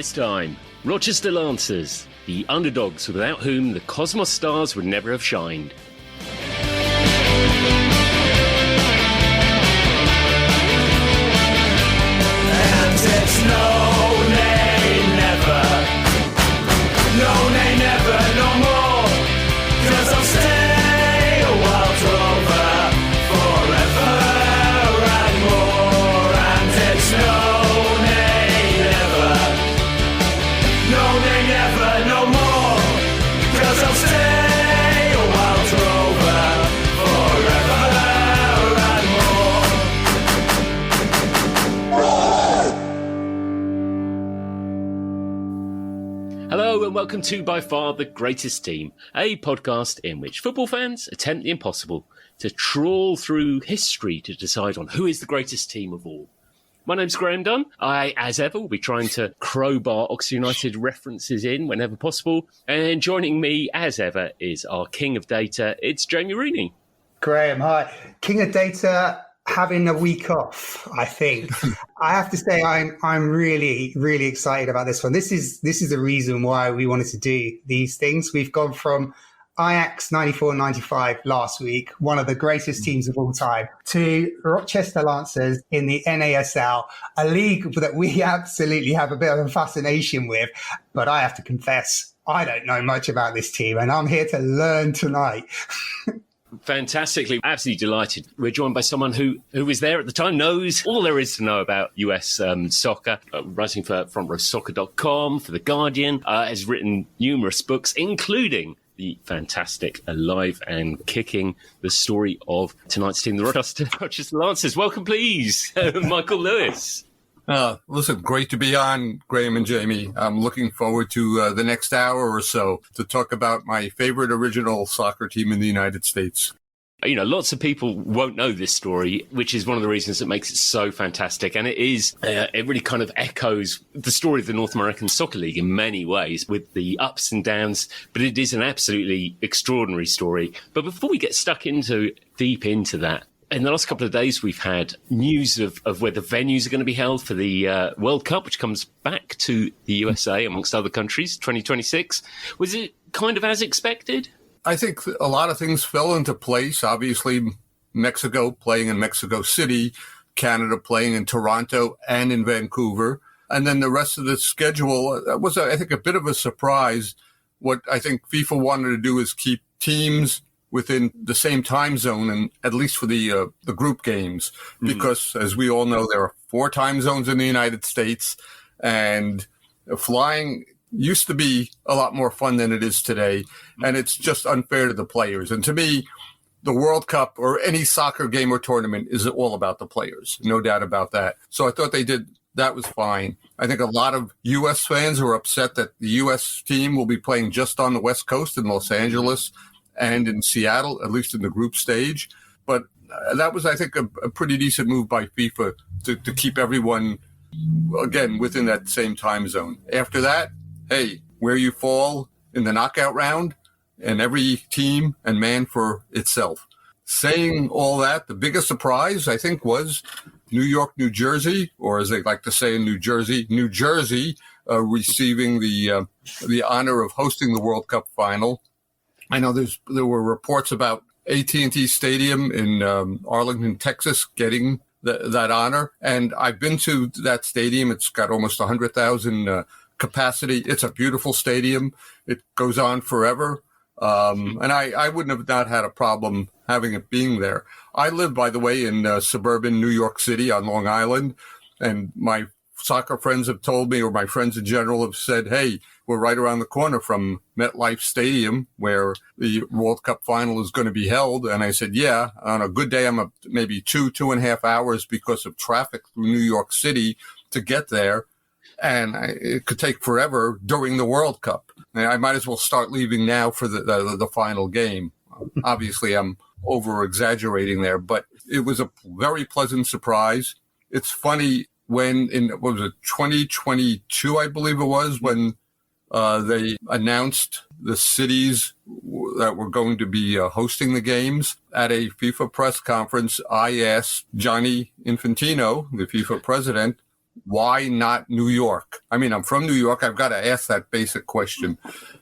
This time, Rochester Lancers, the underdogs without whom the Cosmos stars would never have shined. And it's no, nay, never. No, nay, never, no more. 'Cause I'll stay a wild rover forever and more. And it's no, nay, never. No, nay, never, no more. 'Cause I'll stay a wild rover forever and more. Hello and welcome to By Far the Greatest Team, a podcast in which football fans attempt the impossible to trawl through history to decide on who is the greatest team of all. My name's Graham Dunn. I, as ever, will be trying to crowbar Oxford United references in whenever possible. And joining me, as ever, is our king of data. It's Jamie Rooney. Graham, hi. King of Data having a week off, I think. I have to say I'm really, really excited about this one. This is the reason why we wanted to do these things. We've gone from Ajax 94-95 last week, one of the greatest teams of all time, to Rochester Lancers in the NASL, a league that we absolutely have a bit of a fascination with. But I have to confess, I don't know much about this team, and I'm here to learn tonight. Fantastically, absolutely delighted. We're joined by someone who was there at the time, knows all there is to know about US soccer, writing for FrontRowSoccer.com, for The Guardian, has written numerous books, including the fantastic Alive and Kicking, the story of tonight's team, the Rochester Lancers. Welcome, please, Michael Lewis. Listen, great to be on, Graham and Jamie. I'm looking forward to the next hour or so to talk about my favorite original soccer team in the United States. You know, lots of people won't know this story, which is one of the reasons that makes it so fantastic. And it is, it really kind of echoes the story of the North American Soccer League in many ways, with the ups and downs. But it is an absolutely extraordinary story. But before we get stuck deep into that, in the last couple of days, we've had news of where the venues are going to be held for the World Cup, which comes back to the USA, amongst other countries, 2026. Was it kind of as expected? I think a lot of things fell into place. Obviously, Mexico playing in Mexico City, Canada playing in Toronto and in Vancouver. And then the rest of the schedule was, I think, a bit of a surprise. What I think FIFA wanted to do is keep teams within the same time zone, and at least for the group games, because as we all know, there are 4 time zones in the United States, and flying used to be a lot more fun than it is today, and it's just unfair to the players. And to me, the World Cup or any soccer game or tournament is all about the players, no doubt about that. So I thought that was fine. I think a lot of U.S. fans are upset that the U.S. team will be playing just on the West Coast in Los Angeles and in Seattle, at least in the group stage. But that was, I think, a pretty decent move by FIFA to keep everyone, again, within that same time zone. After that, hey, where you fall in the knockout round, and every team and man for itself. Saying all that, the biggest surprise, I think, was New York, New Jersey, or as they like to say in New Jersey, receiving the honor of hosting the World Cup final. I know there were reports about AT&T Stadium in Arlington, Texas, getting that honor. And I've been to that stadium. It's got almost 100,000 capacity. It's a beautiful stadium. It goes on forever. And I wouldn't have not had a problem having it being there. I live, by the way, in suburban New York City on Long Island. And my soccer friends have told me, or my friends in general have said, hey, we're right around the corner from MetLife Stadium where the World Cup final is going to be held. And I said, yeah, on a good day, I'm maybe 2.5 hours because of traffic through New York City to get there. And it could take forever during the World Cup. And I might as well start leaving now for the final game. Obviously, I'm over-exaggerating there, but it was a very pleasant surprise. It's funny when in, 2022, I believe it was, when they announced the cities that were going to be hosting the games. At a FIFA press conference, I asked Gianni Infantino, the FIFA president, why not New York? I mean, I'm from New York. I've got to ask that basic question.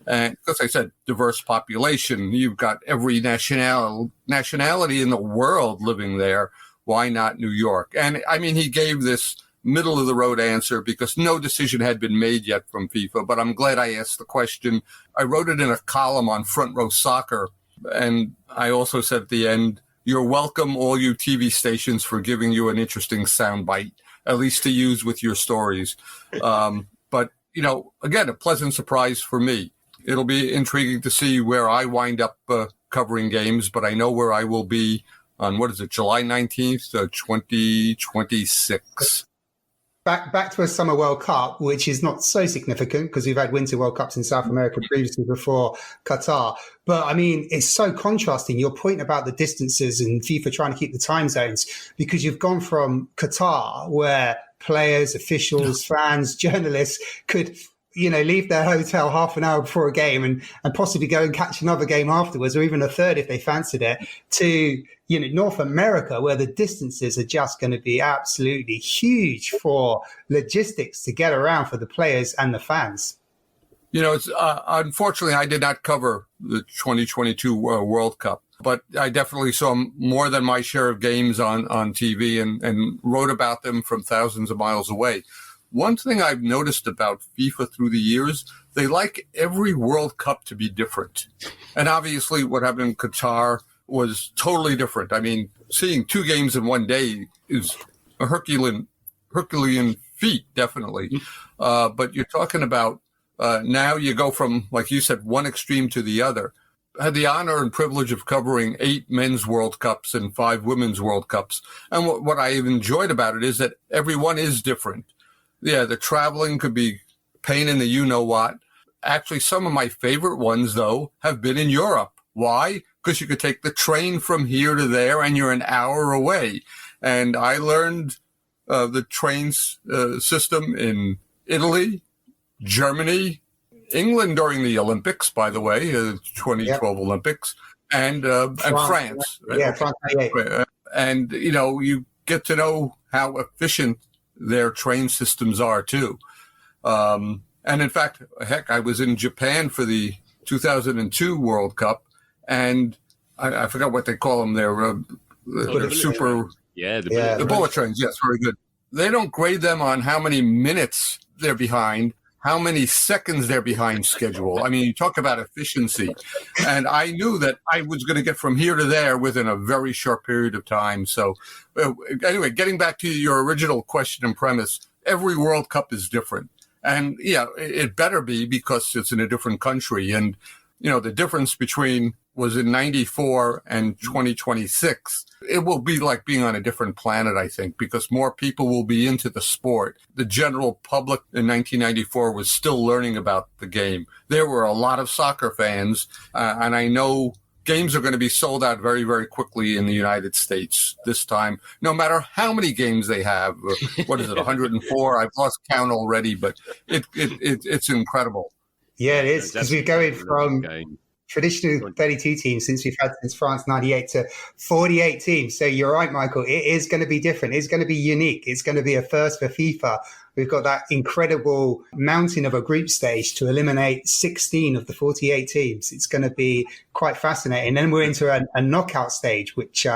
And as I said, diverse population. You've got every nationality in the world living there. Why not New York? And I mean, he gave this middle of the road answer because no decision had been made yet from FIFA, but I'm glad I asked the question. I wrote it in a column on Front Row Soccer. And I also said at the end, you're welcome, all you TV stations, for giving you an interesting soundbite, at least to use with your stories. But, you know, again, a pleasant surprise for me. It'll be intriguing to see where I wind up covering games, but I know where I will be on, July 19th, 2026. Back to a Summer World Cup, which is not so significant because we've had Winter World Cups in South America previously before Qatar. But I mean, it's so contrasting. Your point about the distances and FIFA trying to keep the time zones, because you've gone from Qatar, where players, officials, fans, journalists could, you know, leave their hotel half an hour before a game and possibly go and catch another game afterwards, or even a third if they fancied it, to, you know, North America, where the distances are just going to be absolutely huge for logistics to get around for the players and the fans. You know, it's unfortunately, I did not cover the 2022 World Cup, but I definitely saw more than my share of games on TV and wrote about them from thousands of miles away. One thing I've noticed about FIFA through the years, they like every World Cup to be different. And obviously what happened in Qatar was totally different. I mean, seeing two games in one day is a Herculean feat, definitely. But you're talking about now you go from, like you said, one extreme to the other. I had the honor and privilege of covering 8 men's World Cups and 5 women's World Cups. And what I enjoyed about it is that every one is different. Yeah, the traveling could be pain in the you-know-what. Actually, some of my favorite ones, though, have been in Europe. Why? Because you could take the train from here to there and you're an hour away. And I learned the train system in Italy, Germany, England during the Olympics, by the way, 2012 Olympics, and France. Right? Yeah, France. And, you know, you get to know how efficient their train systems are, too. And in fact, heck, I was in Japan for the 2002 World Cup, and I forgot what they call them. They're super... The bullet trains, yes, very good. They don't grade them on how many minutes they're behind, how many seconds they're behind schedule. I mean, you talk about efficiency. And I knew that I was going to get from here to there within a very short period of time. So anyway, getting back to your original question and premise, every World Cup is different. And yeah, it better be because it's in a different country. And, you know, the difference between was in 94 and 2026. It will be like being on a different planet, I think, because more people will be into the sport. The general public in 1994 was still learning about the game. There were a lot of soccer fans, and I know games are going to be sold out very, very quickly in the United States this time, no matter how many games they have. What is it, 104? I've lost count already, but it's incredible. Yeah, it is, because we're going from traditional 32 teams since France 98 to 48 teams. So you're right, Michael. It is going to be different. It's going to be unique. It's going to be a first for FIFA. We've got that incredible mountain of a group stage to eliminate 16 of the 48 teams. It's going to be quite fascinating. Then we're into a knockout stage, which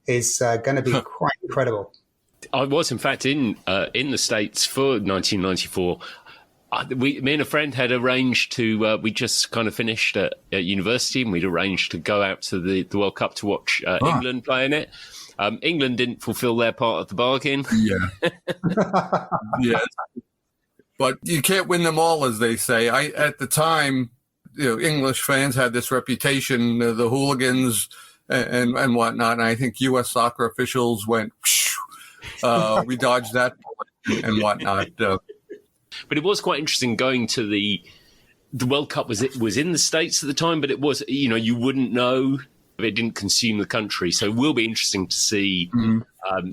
is going to be quite incredible. I was, in fact, in the States for 1994. Me and a friend had arranged to, we just kind of finished at university, and we'd arranged to go out to the World Cup to watch England play in it. England didn't fulfill their part of the bargain. Yeah. Yeah. But you can't win them all, as they say. At the time, you know, English fans had this reputation, the hooligans and whatnot. And I think U.S. soccer officials went, we dodged that bullet and whatnot. But it was quite interesting going to the World Cup was in the States at the time, but it was, you know, you wouldn't know if it didn't consume the country. So it will be interesting to see,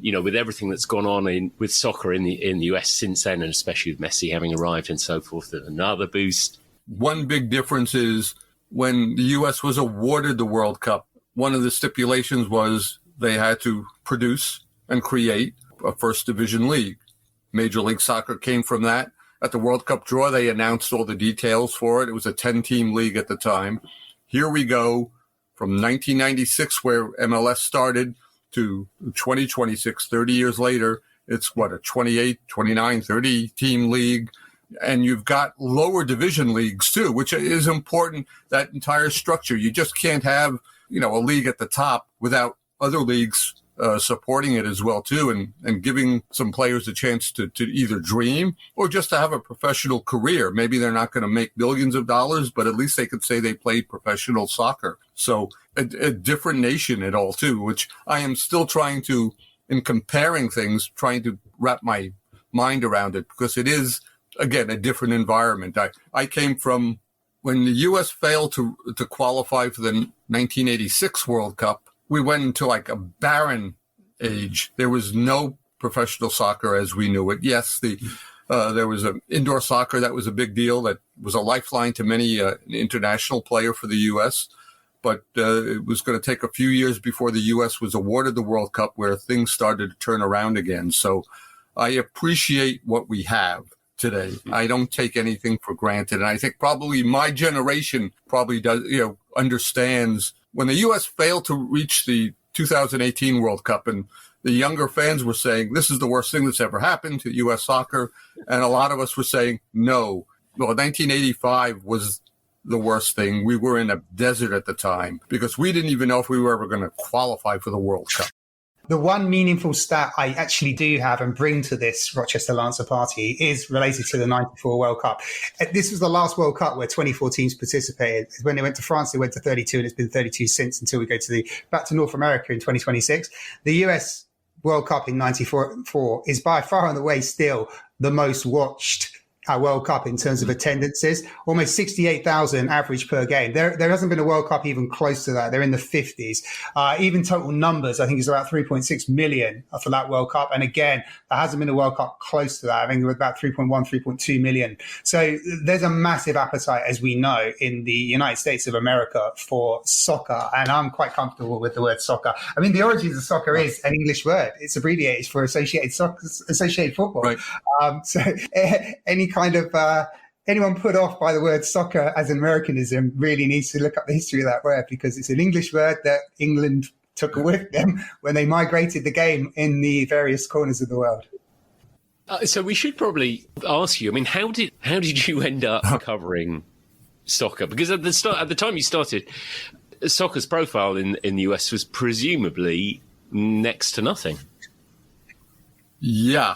you know, with everything that's gone on with soccer in the US since then, and especially with Messi having arrived and so forth, another boost. One big difference is when the US was awarded the World Cup, one of the stipulations was they had to produce and create a first division league. Major League Soccer came from that. At the World Cup draw, they announced all the details for it. It was a 10-team league at the time. Here we go from 1996, where MLS started, to 2026, 30 years later. It's what, a 28, 29, 30-team league. And you've got lower division leagues, too, which is important, that entire structure. You just can't have, a league at the top without other leagues supporting it as well, too, and giving some players a chance to either dream or just to have a professional career. Maybe they're not going to make millions of dollars, but at least they could say they played professional soccer. So a different nation at all, too, which I am still trying to, in comparing things, trying to wrap my mind around it, because it is, again, a different environment. I came from when the U.S. failed to qualify for the 1986 World Cup. We went into like a barren age. There was no professional soccer as we knew it. Yes, there was an indoor soccer that was a big deal. That was a lifeline to many international player for the U.S. But it was going to take a few years before the U.S. was awarded the World Cup, where things started to turn around again. So I appreciate what we have today. I don't take anything for granted. And I think probably my generation probably does, understands when the U.S. failed to reach the 2018 World Cup, and the younger fans were saying, this is the worst thing that's ever happened to U.S. soccer. And a lot of us were saying, no. Well, 1985 was the worst thing. We were in a desert at the time because we didn't even know if we were ever going to qualify for the World Cup. The one meaningful stat I actually do have and bring to this Rochester Lancer party is related to the 94 World Cup. This was the last World Cup where 24 teams participated. When they went to France, they went to 32, and it's been 32 since, until we go back to North America in 2026. The US World Cup in 94 is by far and away still the most watched World Cup in terms of attendances, almost 68,000 average per game. There hasn't been a World Cup even close to that. They're in the 50s. Even total numbers, I think, is about 3.6 million for that World Cup. And again, there hasn't been a World Cup close to that. I think it was about 3.1, 3.2 million. So there's a massive appetite, as we know, in the United States of America for soccer. And I'm quite comfortable with the word soccer. I mean, the origins of soccer is an English word. It's abbreviated for associated football. Right. So any kind of anyone put off by the word soccer as an Americanism really needs to look up the history of that word, because it's an English word that England took with them when they migrated the game in the various corners of the world. So we should probably ask you, I mean, how did you end up covering soccer? Because at the time you started, soccer's profile in the US was presumably next to nothing. Yeah.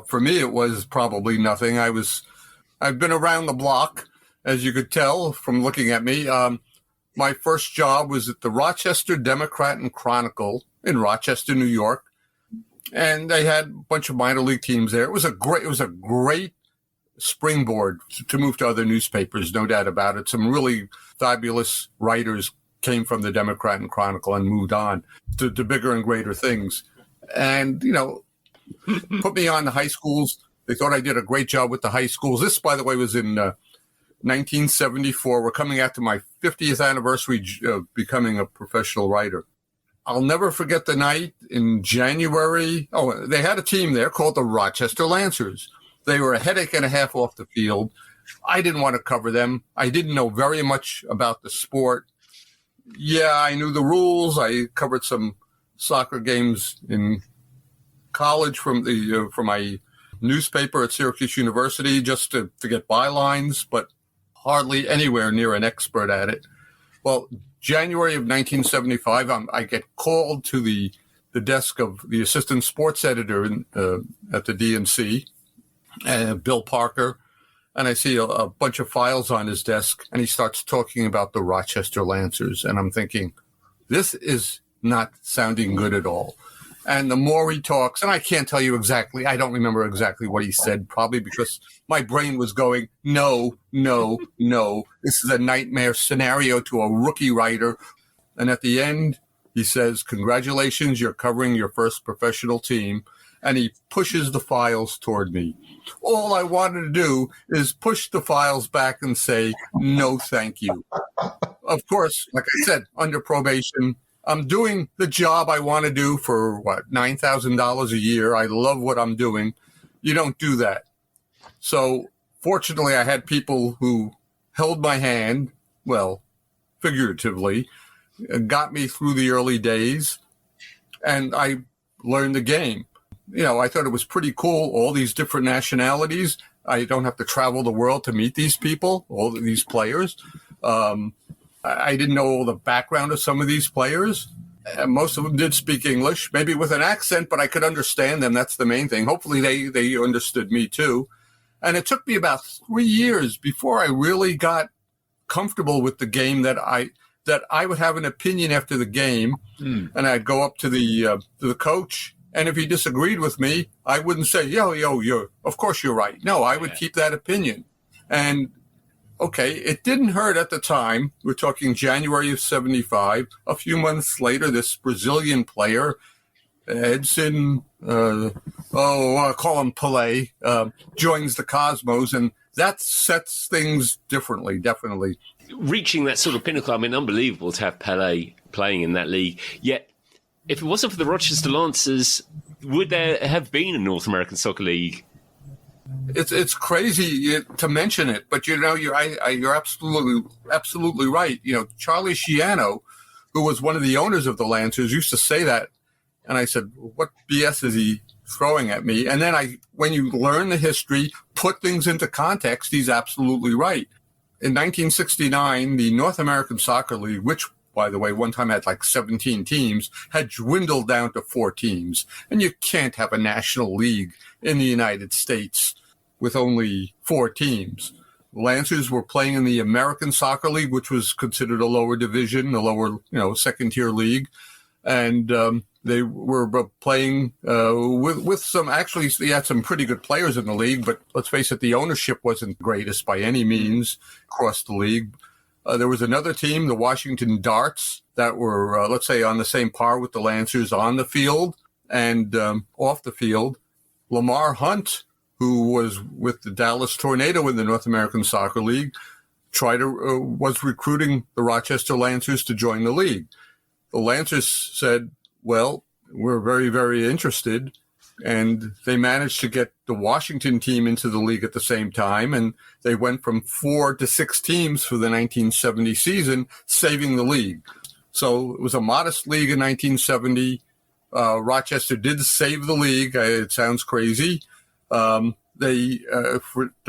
For me, it was probably nothing. I've been around the block, as you could tell from looking at me. My first job was at the Rochester Democrat and Chronicle in Rochester, New York. And they had a bunch of minor league teams there. It was a great springboard to move to other newspapers, no doubt about it. Some really fabulous writers came from the Democrat and Chronicle and moved on to bigger and greater things. And, put me on the high schools. They thought I did a great job with the high schools. This, by the way, was in 1974. We're coming out to my 50th anniversary of becoming a professional writer. I'll never forget the night in January. Oh, they had a team there called the Rochester Lancers. They were a headache and a half off the field. I didn't want to cover them. I didn't know very much about the sport. Yeah, I knew the rules. I covered some soccer games in college from my newspaper at Syracuse University just to get bylines, but hardly anywhere near an expert at it. Well, January of 1975, I get called to the desk of the assistant sports editor at the DNC, Bill Parker, and I see a bunch of files on his desk, and he starts talking about the Rochester Lancers, and I'm thinking, this is not sounding good at all. And the more he talks, and I can't tell you exactly, I don't remember exactly what he said, probably because my brain was going, no. This is a nightmare scenario to a rookie writer. And at the end, he says, congratulations, you're covering your first professional team. And he pushes the files toward me. All I wanted to do is push the files back and say, no, thank you. Of course, like I said, under probation, I'm doing the job I want to do for, $9,000 a year. I love what I'm doing. You don't do that. So fortunately, I had people who held my hand, well, figuratively, got me through the early days, and I learned the game. I thought it was pretty cool, all these different nationalities. I don't have to travel the world to meet these people, all of these players. I didn't know all the background of some of these players. Most of them did speak English, maybe with an accent, but I could understand them. That's the main thing. Hopefully they understood me too. And it took me about 3 years before I really got comfortable with the game that I would have an opinion after the game, and I'd go up to the coach, and if he disagreed with me, I wouldn't say, of course you're right. No, I would keep that opinion. And okay, it didn't hurt at the time. We're talking January of 75. A few months later, this Brazilian player, Edson, I'll call him Pelé, joins the Cosmos, and that sets things differently, definitely. Reaching that sort of pinnacle, I mean, unbelievable to have Pelé playing in that league. Yet, if it wasn't for the Rochester Lancers, would there have been a North American Soccer League? It's crazy to mention it, but you're absolutely right. Charlie Schiano, who was one of the owners of the Lancers, used to say that, and I said, "What BS is he throwing at me?" And then when you learn the history, put things into context, he's absolutely right. In 1969, the North American Soccer League, which, by the way, one time had like 17 teams, had dwindled down to 4 teams. And you can't have a national league in the United States with only 4 teams. Lancers were playing in the American Soccer League, which was considered a lower division, a lower, second-tier league. And they were playing with some, actually, they had some pretty good players in the league, but let's face it, the ownership wasn't greatest by any means across the league. There was another team, the Washington Darts, that were, let's say, on the same par with the Lancers on the field and off the field. Lamar Hunt, who was with the Dallas Tornado in the North American Soccer League, was recruiting the Rochester Lancers to join the league. The Lancers said, well, we're very, very interested. And they managed to get the Washington team into the league at the same time. And they went from 4 to 6 teams for the 1970 season, saving the league. So it was a modest league in 1970. Rochester did save the league. It sounds crazy. To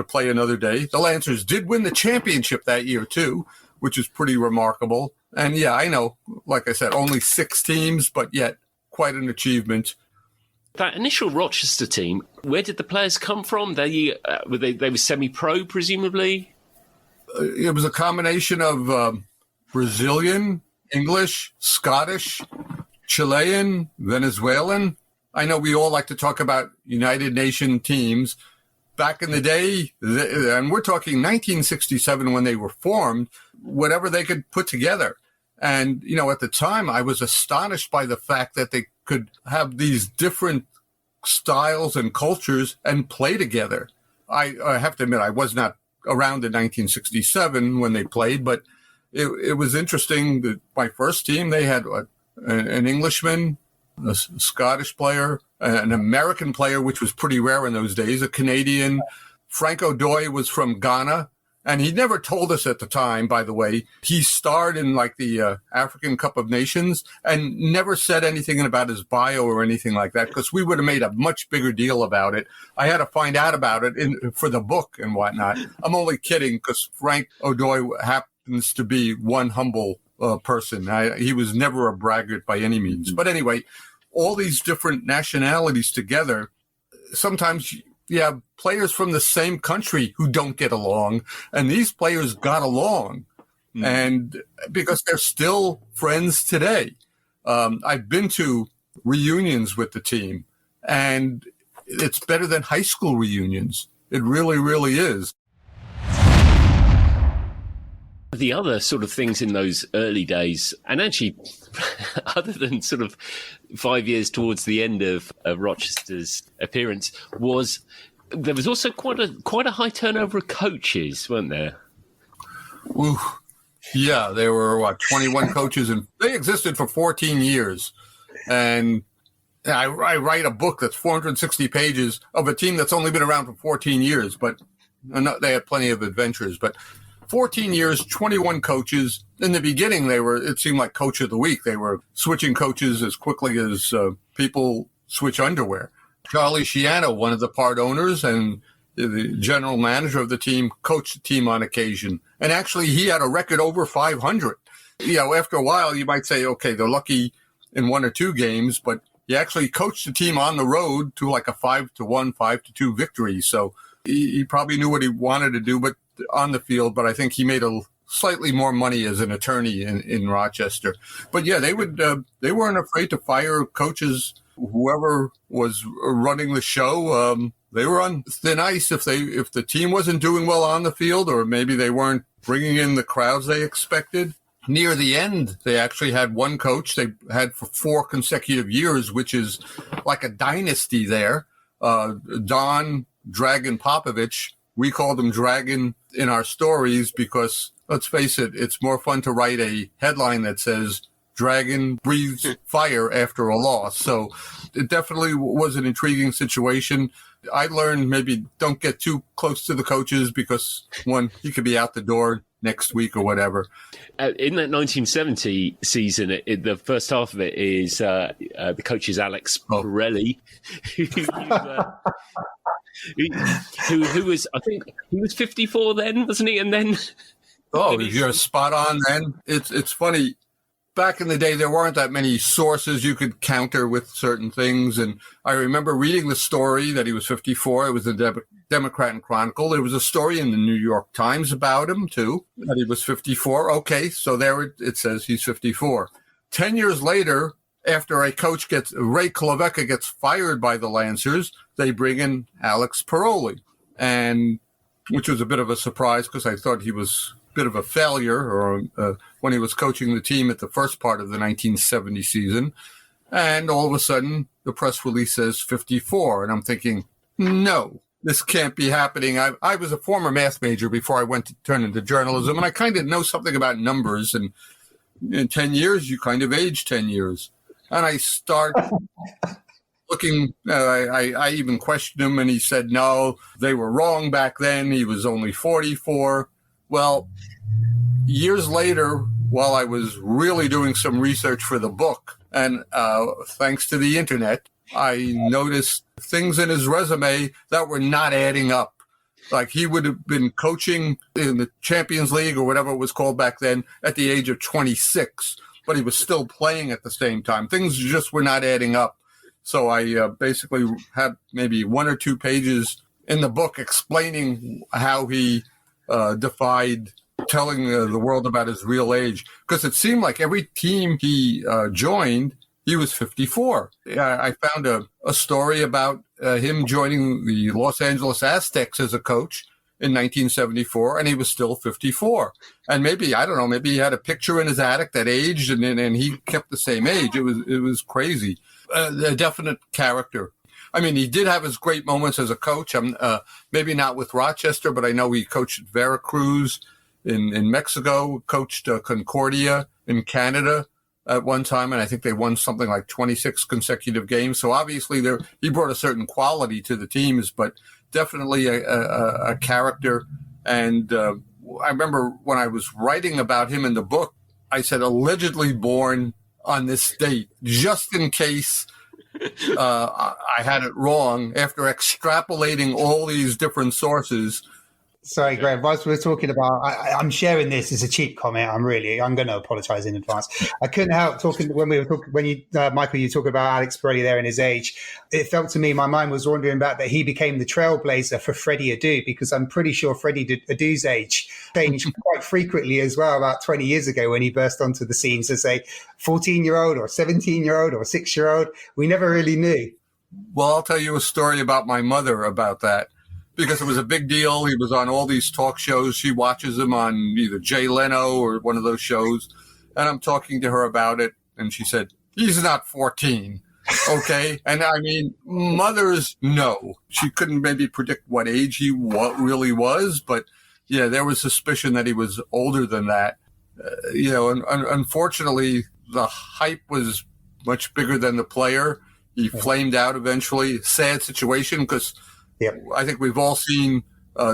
play another day. The Lancers did win the championship that year too, which is pretty remarkable. And yeah, I know, like I said, only 6 teams, but yet quite an achievement. That initial Rochester team, where did the players come from? They were semi-pro, presumably? It was a combination of Brazilian, English, Scottish, Chilean, Venezuelan. I know we all like to talk about United Nation teams. Back in the day, and we're talking 1967 when they were formed, whatever they could put together. And, at the time, I was astonished by the fact that they could have these different styles and cultures and play together. I have to admit, I was not around in 1967 when they played, but it was interesting that my first team, they had an Englishman, a Scottish player, an American player, which was pretty rare in those days, a Canadian. Frank O'Doy was from Ghana. And he never told us at the time, by the way. He starred in the African Cup of Nations and never said anything about his bio or anything like that, because we would have made a much bigger deal about it. I had to find out about it for the book and whatnot. I'm only kidding, because Frank O'Doy happens to be one humble person. He was never a braggart by any means. But anyway, all these different nationalities together, sometimes you have players from the same country who don't get along, and these players got along, and because they're still friends today. I've been to reunions with the team, and it's better than high school reunions. It really, really is. The other sort of things in those early days, and actually, other than sort of 5 years towards the end of Rochester's appearance, there was also quite a high turnover of coaches, weren't there? Ooh, yeah, there were 21 coaches, and they existed for 14 years. And I write a book that's 460 pages of a team that's only been around for 14 years, but they had plenty of adventures. But 14 years, 21 coaches. In the beginning, it seemed like coach of the week. They were switching coaches as quickly as people switch underwear. Charlie Schiano, one of the part owners and the general manager of the team, coached the team on occasion. And actually, he had a record over 500. After a while, you might say, okay, they're lucky in one or two games, but he actually coached the team on the road to like a 5-1, 5-2 victory. So he probably knew what he wanted to do, but on the field. But I think he made slightly more money as an attorney in Rochester. But yeah, they weren't afraid to fire coaches. Whoever was running the show, they were on thin ice if the team wasn't doing well on the field, or maybe they weren't bringing in the crowds they expected. Near the end, they actually had one coach they had for 4 consecutive years, which is like a dynasty there. Don Dragon Popovich. We called him Dragon in our stories because, let's face it, it's more fun to write a headline that says Dragon breathes fire after a loss. So it definitely was an intriguing situation. I learned maybe don't get too close to the coaches because, one, he could be out the door next week or whatever. In that 1970 season, the first half of it is the coach is Alex Pirelli, who was, I think, he was 54 then, wasn't he? And then... Oh, you're spot on then. It's funny. Back in the day, there weren't that many sources you could counter with certain things. And I remember reading the story that he was 54. It was the Democrat and Chronicle. There was a story in the New York Times about him, too, that he was 54. Okay, so there it says he's 54. 10 years later, after Ray Klavecka gets fired by the Lancers, they bring in Alex Pirelli, and which was a bit of a surprise because I thought he was bit of a failure or when he was coaching the team at the first part of the 1970 season. And all of a sudden, the press release says 54. And I'm thinking, no, this can't be happening. I was a former math major before I went to turn into journalism, and I kind of know something about numbers. And in 10 years, you kind of age 10 years. And I start looking, I even questioned him, and he said, no, they were wrong back then. He was only 44. Well, years later, while I was really doing some research for the book, and thanks to the internet, I noticed things in his resume that were not adding up. Like he would have been coaching in the Champions League or whatever it was called back then at the age of 26, but he was still playing at the same time. Things just were not adding up. So I basically had maybe 1 or 2 pages in the book explaining how he defied telling the world about his real age, because it seemed like every team he joined, he was 54. I found a story about him joining the Los Angeles Aztecs as a coach in 1974, and he was still 54. And maybe, I don't know, maybe he had a picture in his attic that aged, and he kept the same age. It was crazy. A definite character. I mean, he did have his great moments as a coach. Maybe not with Rochester, but I know he coached Veracruz in Mexico, coached Concordia in Canada at one time, and I think they won something like 26 consecutive games. So obviously he brought a certain quality to the teams, but definitely a character. And I remember when I was writing about him in the book, I said allegedly born on this date, just in case I had it wrong after extrapolating all these different sources. Sorry, Graham, whilst we're talking about, I'm sharing this as a cheap comment. I'm going to apologise in advance. I couldn't help talking when you, Michael, you talk about Alex Pirelli there and his age. It felt to me, my mind was wandering back that he became the trailblazer for Freddie Adu, because I'm pretty sure Freddie Adu's age changed quite frequently as well about 20 years ago when he burst onto the scenes as a 14-year-old or 17-year-old or 6-year-old. We never really knew. Well, I'll tell you a story about my mother about that, because it was a big deal. He was on all these talk shows. She watches him on either Jay Leno or one of those shows. And I'm talking to her about it. And she said, he's not 14. Okay. And I mean, mothers know. She couldn't maybe predict what age he really was. But yeah, there was suspicion that he was older than that. And unfortunately, the hype was much bigger than the player. He flamed out eventually. Sad situation because Yep. I think we've all seen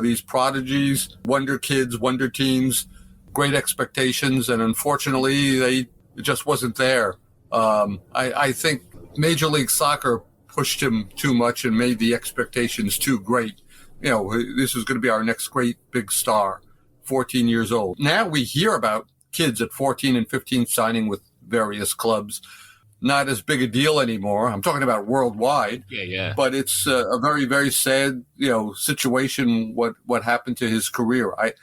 these prodigies, wonder kids, wonder teens, great expectations, and unfortunately, it just wasn't there. I think Major League Soccer pushed him too much and made the expectations too great. You know, this is going to be our next great big star, 14 years old. Now we hear about kids at 14 and 15 signing with various clubs. Not as big a deal anymore. I'm talking about worldwide. Yeah. But it's a very, very sad, situation. What happened to his career? I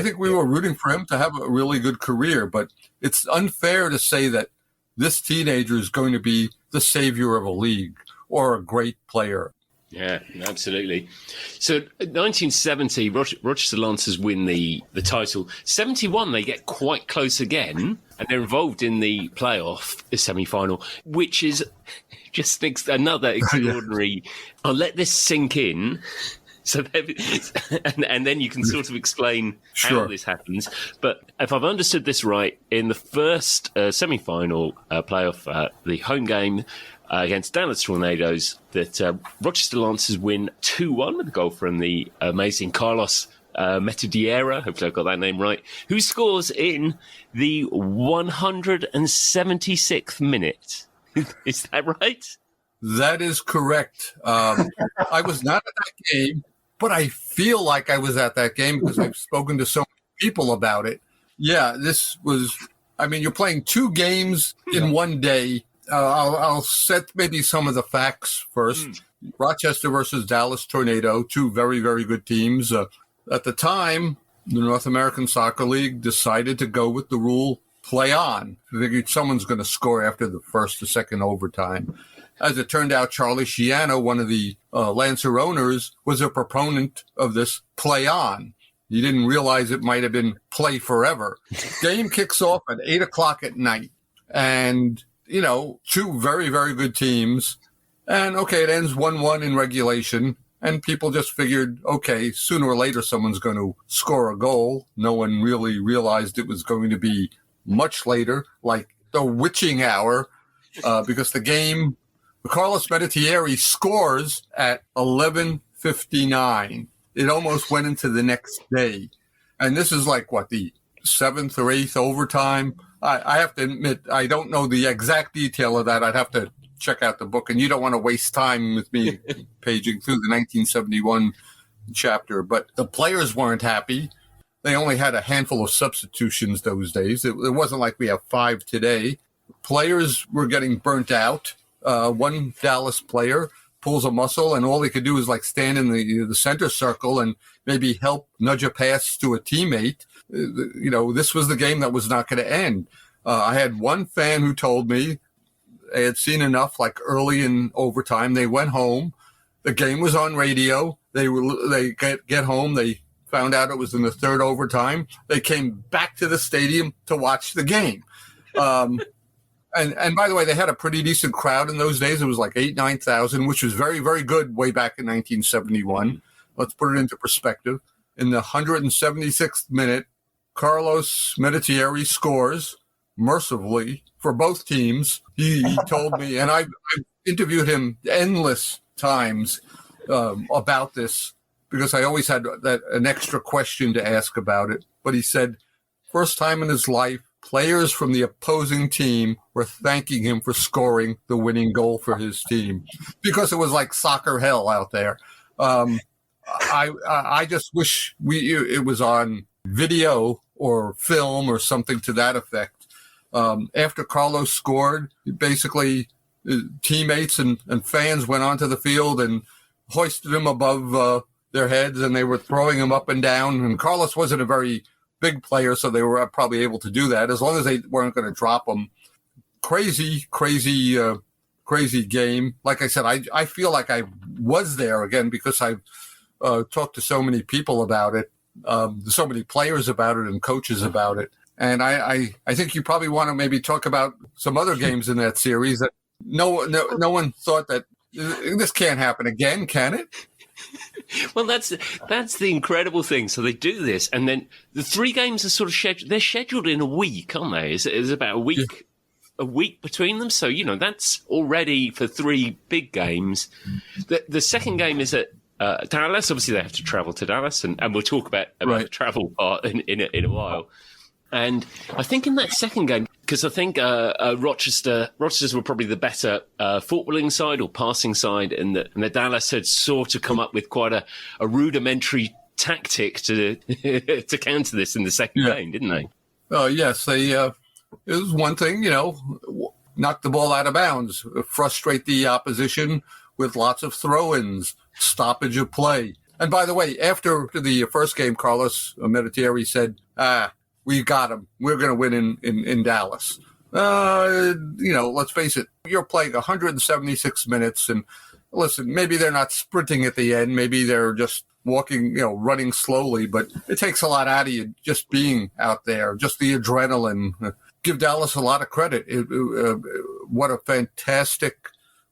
think we were rooting for him to have a really good career, but it's unfair to say that this teenager is going to be the savior of a league or a great player. Yeah, absolutely. So 1970, Rochester Lancers win the title. 71, they get quite close again, and they're involved in the playoff semi-final, which is just another extraordinary... I'll let this sink in, and then you can sort of explain how this happens. But if I've understood this right, in the first semi-final playoff, the home game against Dallas Tornadoes, that Rochester Lancers win 2-1 with a goal from the amazing Carlos Meteoric, hopefully I got that name right, who scores in the 176th minute. Is that right? That is correct. I was not at that game, but I feel like I was at that game because I've spoken to so many people about it. Yeah, this was, you're playing two games in one day. I'll set maybe some of the facts first. Rochester versus Dallas Tornado, two very, very good teams. At the time, the North American Soccer League decided to go with the rule play on. I figured someone's going to score after the first or second overtime. As it turned out, Charlie Sciano, one of the Lancer owners, was a proponent of this play on. He didn't realize it might have been play forever. Game kicks off at 8 o'clock at night. And two very, very good teams. And, it ends 1-1 in regulation. And people just figured, sooner or later someone's going to score a goal. No one really realized it was going to be much later, like the witching hour, because the Carlos Meteoric scores at 11:59. It almost went into the next day. And this is like, the 7th or 8th overtime? I have to admit, I don't know the exact detail of that. I'd have to check out the book, and you don't want to waste time with me paging through the 1971 chapter. But the players weren't happy. They only had a handful of substitutions those days. It wasn't like we have 5 today. Players were getting burnt out. One Dallas player pulls a muscle, and all he could do is stand in the center circle and maybe help nudge a pass to a teammate. This was the game that was not going to end. I had one fan who told me they had seen enough, early in overtime. They went home. The game was on radio. They get home. They found out it was in the third overtime. They came back to the stadium to watch the game. And by the way, they had a pretty decent crowd in those days. It was 9,000, which was very, very good way back in 1971. Let's put it into perspective. In the 176th minute, Carlos Meteoric scores, mercifully, for both teams. He told me, and I've interviewed him endless times about this because I always had an extra question to ask about it. But he said, first time in his life, players from the opposing team were thanking him for scoring the winning goal for his team because it was like soccer hell out there. I just wish it was on video or film or something to that effect. After Carlos scored, basically teammates and fans went onto the field and hoisted him above their heads, and they were throwing him up and down. And Carlos wasn't a very big player, so they were probably able to do that as long as they weren't going to drop him. Crazy game. Like I said, I feel like I was there again because I've talked to so many people about it, so many players about it and coaches about it. And I think you probably want to maybe talk about some other games in that series that no one thought that this can't happen again, can it? Well, that's the incredible thing. So they do this, and then the 3 games are sort of scheduled. They're scheduled in a week, aren't they? It's about a week a week between them. So, that's already for 3 big games. The second game is at Dallas. Obviously, they have to travel to Dallas, and we'll talk about the travel part in a while. And I think in that second game, because I think Rochester were probably the better footballing side or passing side, and the Dallas had sort of come up with quite a rudimentary tactic to to counter this in the second game, didn't they? Yes, they. It was one thing, knock the ball out of bounds, frustrate the opposition with lots of throw-ins, stoppage of play. And by the way, after the first game, Carlos Meteoric said, we got him. We're going to win in Dallas. Let's face it. You're playing 176 minutes. And listen, maybe they're not sprinting at the end. Maybe they're just walking, running slowly. But it takes a lot out of you just being out there, just the adrenaline. Give Dallas a lot of credit. What a fantastic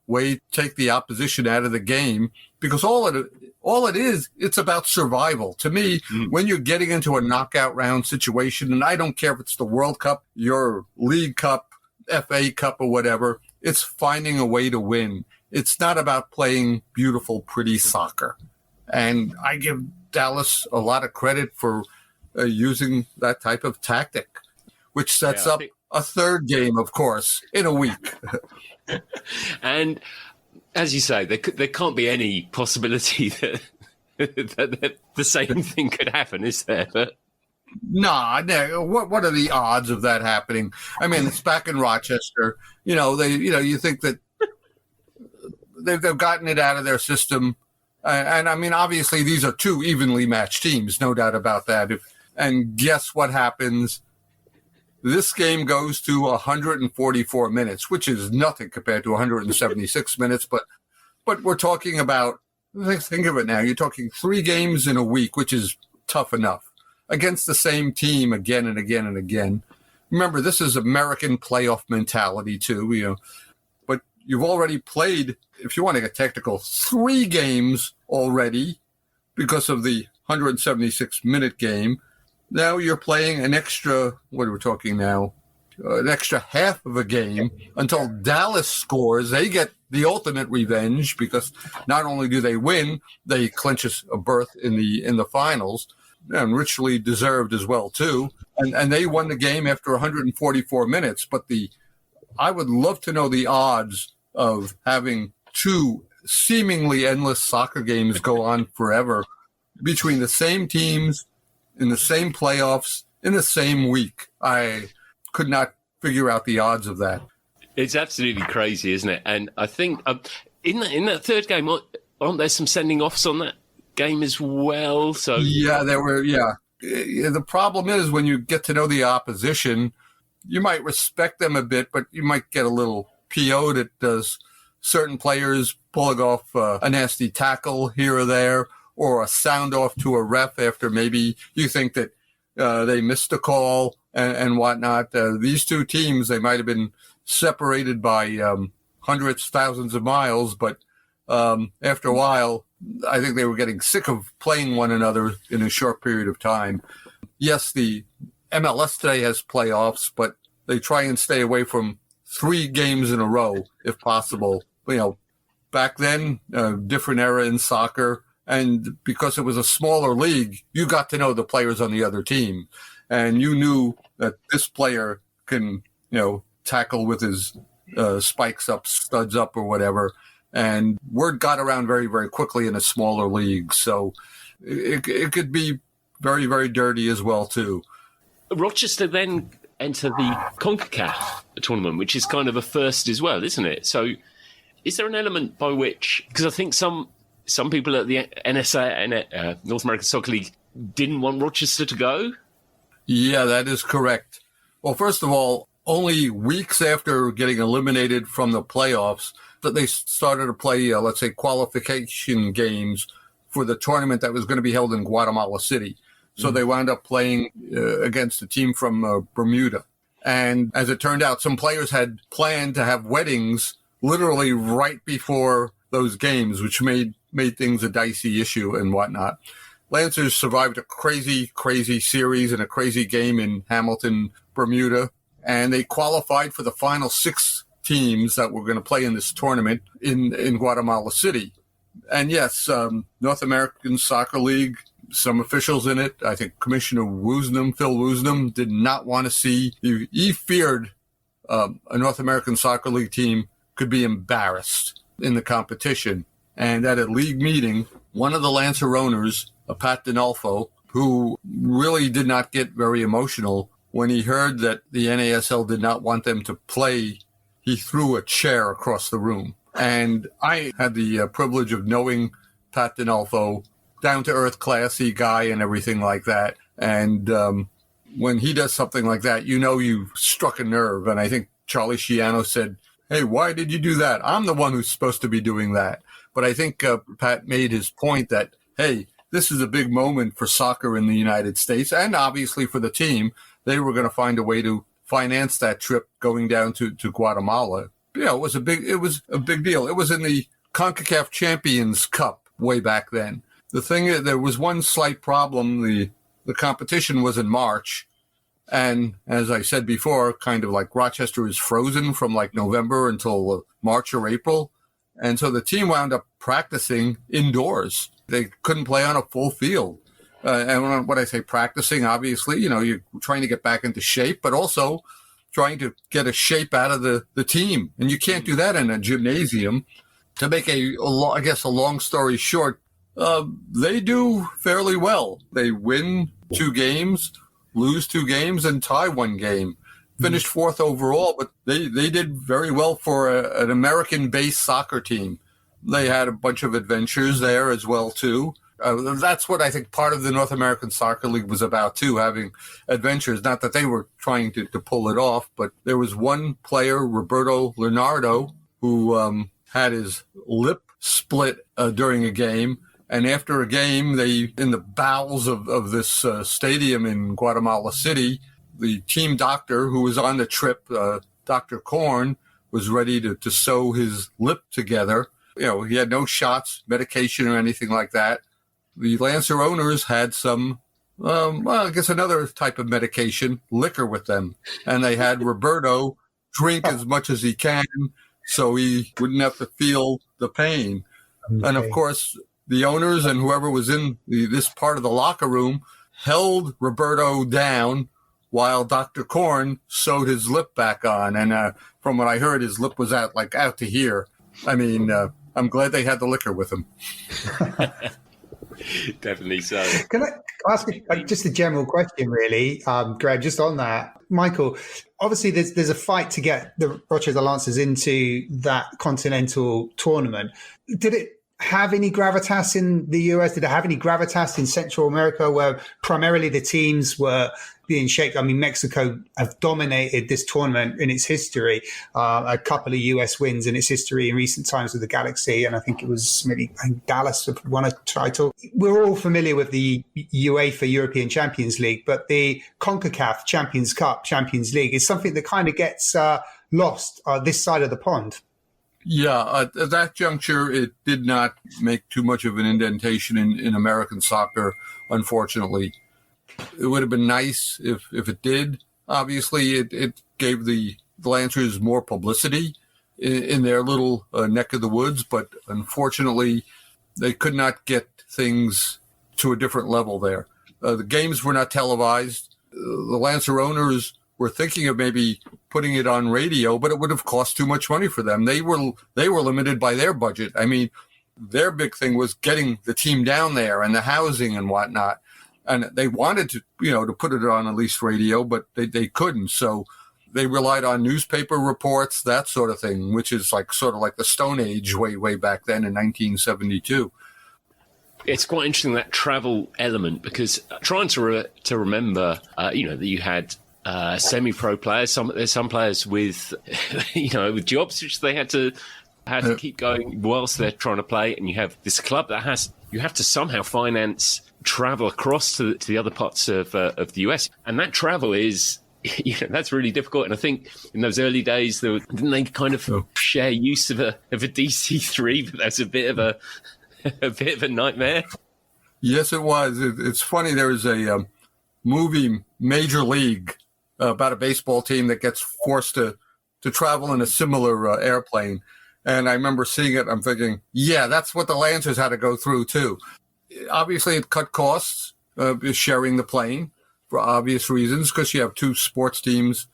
way to take the opposition out of the game, because all it is, it's about survival. To me, when you're getting into a knockout round situation, and I don't care if it's the World Cup, your League Cup, FA Cup, or whatever, it's finding a way to win. It's not about playing beautiful, pretty soccer. And I give Dallas a lot of credit for using that type of tactic, which sets up a third game, of course, in a week. And as you say, there can't be any possibility that the same thing could happen, is there? But no. What are the odds of that happening? I mean, it's back in Rochester. You think that they've gotten it out of their system, and I mean, obviously, these are 2 evenly matched teams, no doubt about that. And guess what happens? This game goes to 144 minutes, which is nothing compared to 176 minutes. But we're talking about, think of it now, you're talking 3 games in a week, which is tough enough, against the same team again and again and again. Remember, this is American playoff mentality too, But you've already played, if you want to get technical, 3 games already because of the 176-minute game. Now you're playing an extra, what are we talking now? An extra half of a game until Dallas scores. They get the ultimate revenge because not only do they win, they clinch a berth in the finals, and richly deserved as well too. And they won the game after 144 minutes. But I would love to know the odds of having 2 seemingly endless soccer games go on forever between the same teams, in the same playoffs, in the same week. I could not figure out the odds of that. It's absolutely crazy, isn't it? And I think in that third game, aren't there some sending offs on that game as well? So yeah, there were. Yeah, the problem is when you get to know the opposition, you might respect them a bit, but you might get a little PO'd at certain players pulling off a nasty tackle here or there, or a sound off to a ref after maybe you think that they missed a call and whatnot. These 2 teams, they might have been separated by hundreds, thousands of miles, but after a while, I think they were getting sick of playing one another in a short period of time. Yes, the MLS today has playoffs, but they try and stay away from 3 games in a row if possible. Back then, different era in soccer. And because it was a smaller league, you got to know the players on the other team. And you knew that this player can, tackle with his spikes up, studs up, or whatever. And word got around very, very quickly in a smaller league. So it could be very, very dirty as well, too. Rochester then enter the CONCACAF tournament, which is kind of a first as well, isn't it? So is there an element by which, because I think some people at the NASL, North American Soccer League, didn't want Rochester to go? Yeah, that is correct. Well, first of all, only weeks after getting eliminated from the playoffs, that they started to play, let's say, qualification games for the tournament that was going to be held in Guatemala City. So they wound up playing against a team from Bermuda. And as it turned out, some players had planned to have weddings literally right before those games, which made things a dicey issue and whatnot. Lancers survived a crazy, crazy series and a crazy game in Hamilton, Bermuda. and they qualified for the final 6 teams that were going to play in this tournament in Guatemala City. And yes, North American Soccer League, some officials in it, I think Commissioner Phil Woosnam, did not want to see, he feared a North American Soccer League team could be embarrassed in the competition. And at a league meeting, one of the Lancer owners, Pat Dinolfo, who really did not get very emotional when he heard that the NASL did not want them to play, he threw a chair across the room. And I had the privilege of knowing Pat Dinolfo, down-to-earth, classy guy and everything like that. And when he does something like that, you know you've struck a nerve. And I think Charlie Schiano said, hey, why did you do that? I'm the one who's supposed to be doing that. But I think Pat made his point that, hey, this is a big moment for soccer in the United States and obviously for the team. They were going to find a way to finance that trip going down to Guatemala. You know, it was a big deal. It was in the CONCACAF Champions Cup way back then. The thing is, there was one slight problem. The competition was in March. And as I said before, kind of like Rochester is frozen from like November until March or April. And so the team wound up practicing indoors. They couldn't play on a full field. And when I say practicing, obviously, you know, you're trying to get back into shape, but also trying to get a shape out of the team. And you can't do that in a gymnasium. To make a long story short, they do fairly well. They win 2 games, lose 2 games, and tie 1 game. Finished 4th overall, but they did very well for an American-based soccer team. They had a bunch of adventures there as well, too. That's what I think part of the North American Soccer League was about, too, having adventures. Not that they were trying to pull it off, but there was one player, Roberto Leonardo, who had his lip split during a game. And after a game, in the bowels of this stadium in Guatemala City, the team doctor who was on the trip, Dr. Korn, was ready to sew his lip together. You know, he had no shots, medication, or anything like that. The Lancer owners had some, I guess another type of medication, liquor with them. And they had Roberto drink as much as he can so he wouldn't have to feel the pain. Okay. And of course, the owners and whoever was in this part of the locker room held Roberto down while Dr. Korn sewed his lip back on. And from what I heard, his lip was out to here. I mean, I'm glad they had the liquor with him. Definitely so. Can I ask just a general question, really, Greg, just on that? Michael, obviously there's a fight to get the Rochester Lancers into that continental tournament. Did it have any gravitas in the US? Did it have any gravitas in Central America where primarily the teams were being shaped? I mean, Mexico have dominated this tournament in its history, a couple of US wins in its history in recent times with the Galaxy. And I think it was maybe Dallas won a title. We're all familiar with the UEFA European Champions League, but the CONCACAF Champions Cup, Champions League is something that kind of gets lost this side of the pond. Yeah, at that juncture, it did not make too much of an indentation in American soccer, unfortunately. It would have been nice if it did. Obviously, it gave the Lancers more publicity in their little neck of the woods, but unfortunately, they could not get things to a different level there. The games were not televised. The Lancer owners were thinking of maybe putting it on radio, but it would have cost too much money for them. They were limited by their budget. I mean, their big thing was getting the team down there and the housing and whatnot. And they wanted to, to put it on at least radio, but they couldn't. So they relied on newspaper reports, that sort of thing, which is sort of like the Stone Age way back then in 1972. It's quite interesting, that travel element, because trying to remember, that you had semi-pro players. There's some players with, with jobs which they had to keep going whilst they're trying to play, and you have this club that you have to somehow finance travel across to the other parts of the US, and that travel is, that's really difficult. And I think in those early days, didn't they kind of share use of a DC-3, but that's a bit of a nightmare. Yes, it was. It's funny. There was a movie, Major League, about a baseball team that gets forced to travel in a similar airplane. And I remember seeing it. I'm thinking, yeah, that's what the Lancers had to go through, too. Obviously, it cut costs, sharing the plane for obvious reasons, because you have two sports teams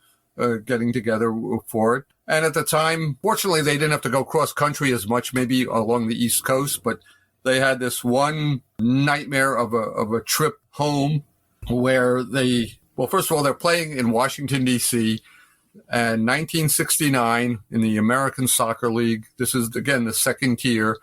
getting together for it. And at the time, fortunately, they didn't have to go cross country as much, maybe along the East Coast, but they had this one nightmare of a trip home where first of all, they're playing in Washington, D.C., and 1969 in the American Soccer League. This is, again, the second tier.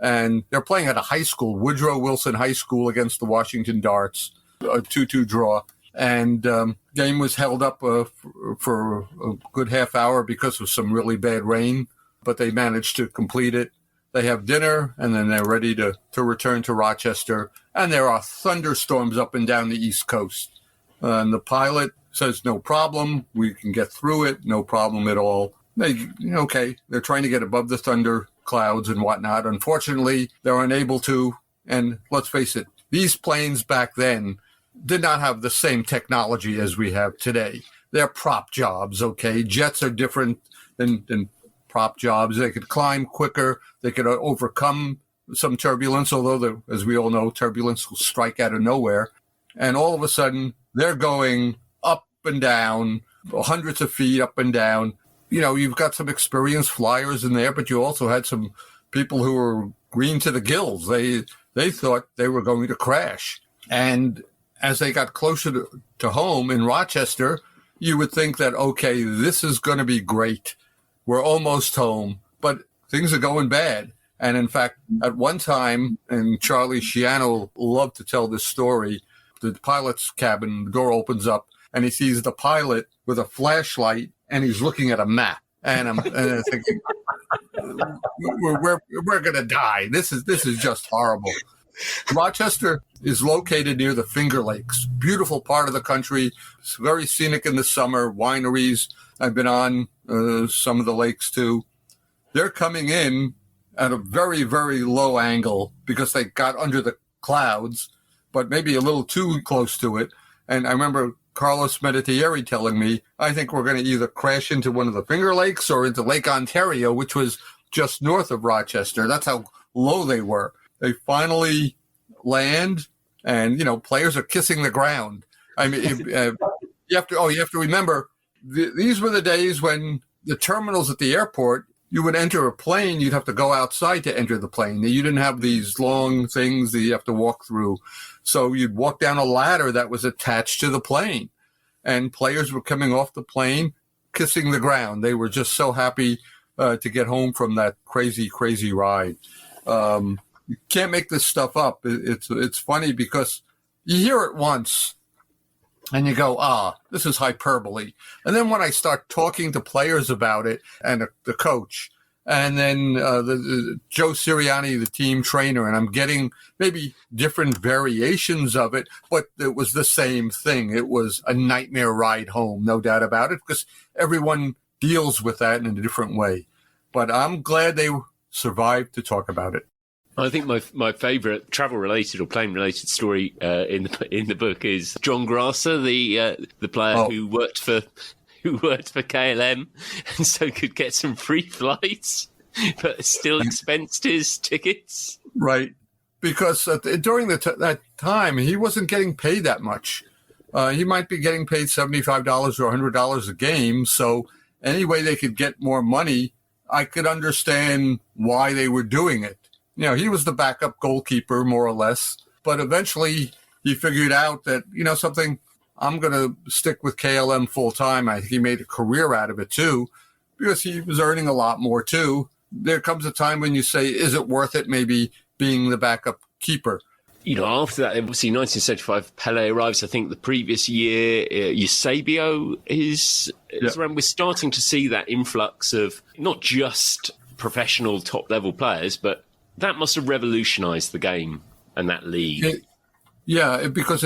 And they're playing at a high school, Woodrow Wilson High School, against the Washington Darts, a 2-2 draw. And game was held up for a good half hour because of some really bad rain, but they managed to complete it. They have dinner, and then they're ready to return to Rochester. And there are thunderstorms up and down the East Coast. And the pilot says, no problem, we can get through it, no problem at all. They're trying to get above the thunder clouds and whatnot. Unfortunately, they're unable to. And let's face it, these planes back then did not have the same technology as we have today. They're prop jobs, okay? Jets are different than prop jobs. They could climb quicker. They could overcome some turbulence, although, as we all know, turbulence will strike out of nowhere. And all of a sudden, they're going up and down, hundreds of feet up and down. You've got some experienced flyers in there, but you also had some people who were green to the gills. They thought they were going to crash. And as they got closer to home in Rochester, you would think that, okay, this is going to be great. We're almost home, but things are going bad. And in fact, at one time, and Charlie Schiano loved to tell this story, the pilot's cabin, the door opens up, and he sees the pilot with a flashlight, and he's looking at a map. And I'm thinking, we're going to die. This is just horrible. Rochester is located near the Finger Lakes, beautiful part of the country. It's very scenic in the summer, wineries. I've been on some of the lakes too. They're coming in at a very, very low angle because they got under the clouds, but maybe a little too close to it. And I remember Carlos Meditieri telling me, I think we're going to either crash into one of the Finger Lakes or into Lake Ontario, which was just north of Rochester. That's how low they were. They finally land, and players are kissing the ground. I mean, you have to remember, these were the days when the terminals at the airport, you would enter a plane, you'd have to go outside to enter the plane. You didn't have these long things that you have to walk through. So you'd walk down a ladder that was attached to the plane, and players were coming off the plane, kissing the ground. They were just so happy to get home from that crazy, crazy ride. You can't make this stuff up. It's funny because you hear it once and you go, this is hyperbole. And then when I start talking to players about it and the coach, and then the Joe Sirianni, the team trainer, and I'm getting maybe different variations of it, but it was the same thing. It was a nightmare ride home, no doubt about it, because everyone deals with that in a different way. But I'm glad they survived to talk about it. I think my favourite travel-related or plane-related story in the book is John Grasser, the player who worked for KLM, and so could get some free flights, but still expensed his tickets. Right, because during that time he wasn't getting paid that much. He might be getting paid $75 or $100 a game. So any way they could get more money, I could understand why they were doing it. He was the backup goalkeeper, more or less. But eventually he figured out that, something, I'm going to stick with KLM full time. I think he made a career out of it, too, because he was earning a lot more, too. There comes a time when you say, is it worth it, maybe being the backup keeper? After that, obviously, 1975, Pele arrives. I think the previous year, Eusebio is around. We're starting to see that influx of not just professional top-level players, but that must have revolutionized the game and that league. Because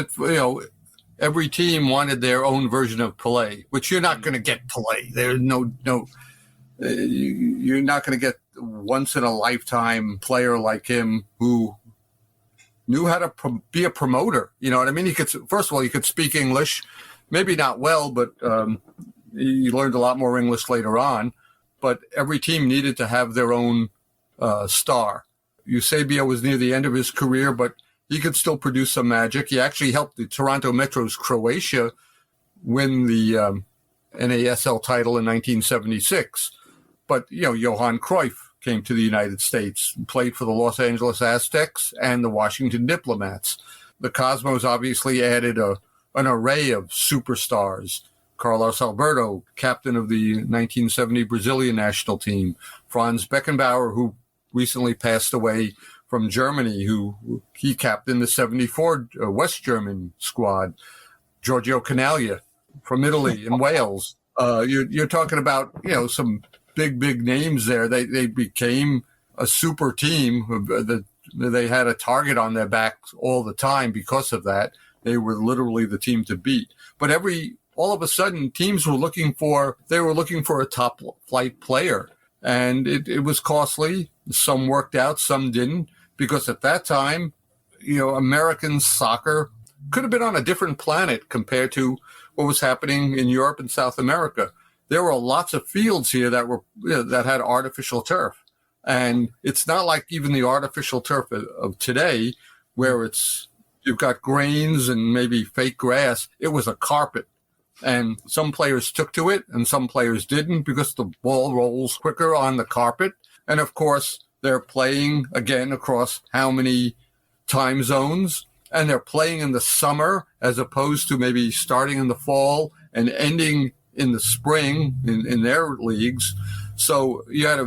every team wanted their own version of Pelé, which you're not going to get Pelé. There's no, you're not going to get once in a lifetime player like him who knew how to be a promoter. You know what I mean? First of all, he could speak English. maybe not well, but he learned a lot more English later on. But every team needed to have their own star. Eusebio was near the end of his career, but he could still produce some magic. He actually helped the Toronto Metro's Croatia win the NASL title in 1976. But, Johan Cruyff came to the United States and played for the Los Angeles Aztecs and the Washington Diplomats. The Cosmos obviously added an array of superstars. Carlos Alberto, captain of the 1970 Brazilian national team. Franz Beckenbauer, who recently passed away from Germany, he captained the 74 West German squad. Giorgio Canaglia from Italy and Wales. You're talking about, some big names there. They became a super team. They had a target on their backs all the time because of that. They were literally the team to beat. But all of a sudden, teams were looking for a top flight player. And it was costly. Some worked out, some didn't. Because at that time, American soccer could have been on a different planet compared to what was happening in Europe and South America. There were lots of fields here that had artificial turf. And it's not like even the artificial turf of today, where you've got grains and maybe fake grass. It was a carpet. And some players took to it and some players didn't because the ball rolls quicker on the carpet. And of course, they're playing again across how many time zones, and they're playing in the summer as opposed to maybe starting in the fall and ending in the spring in their leagues. So you had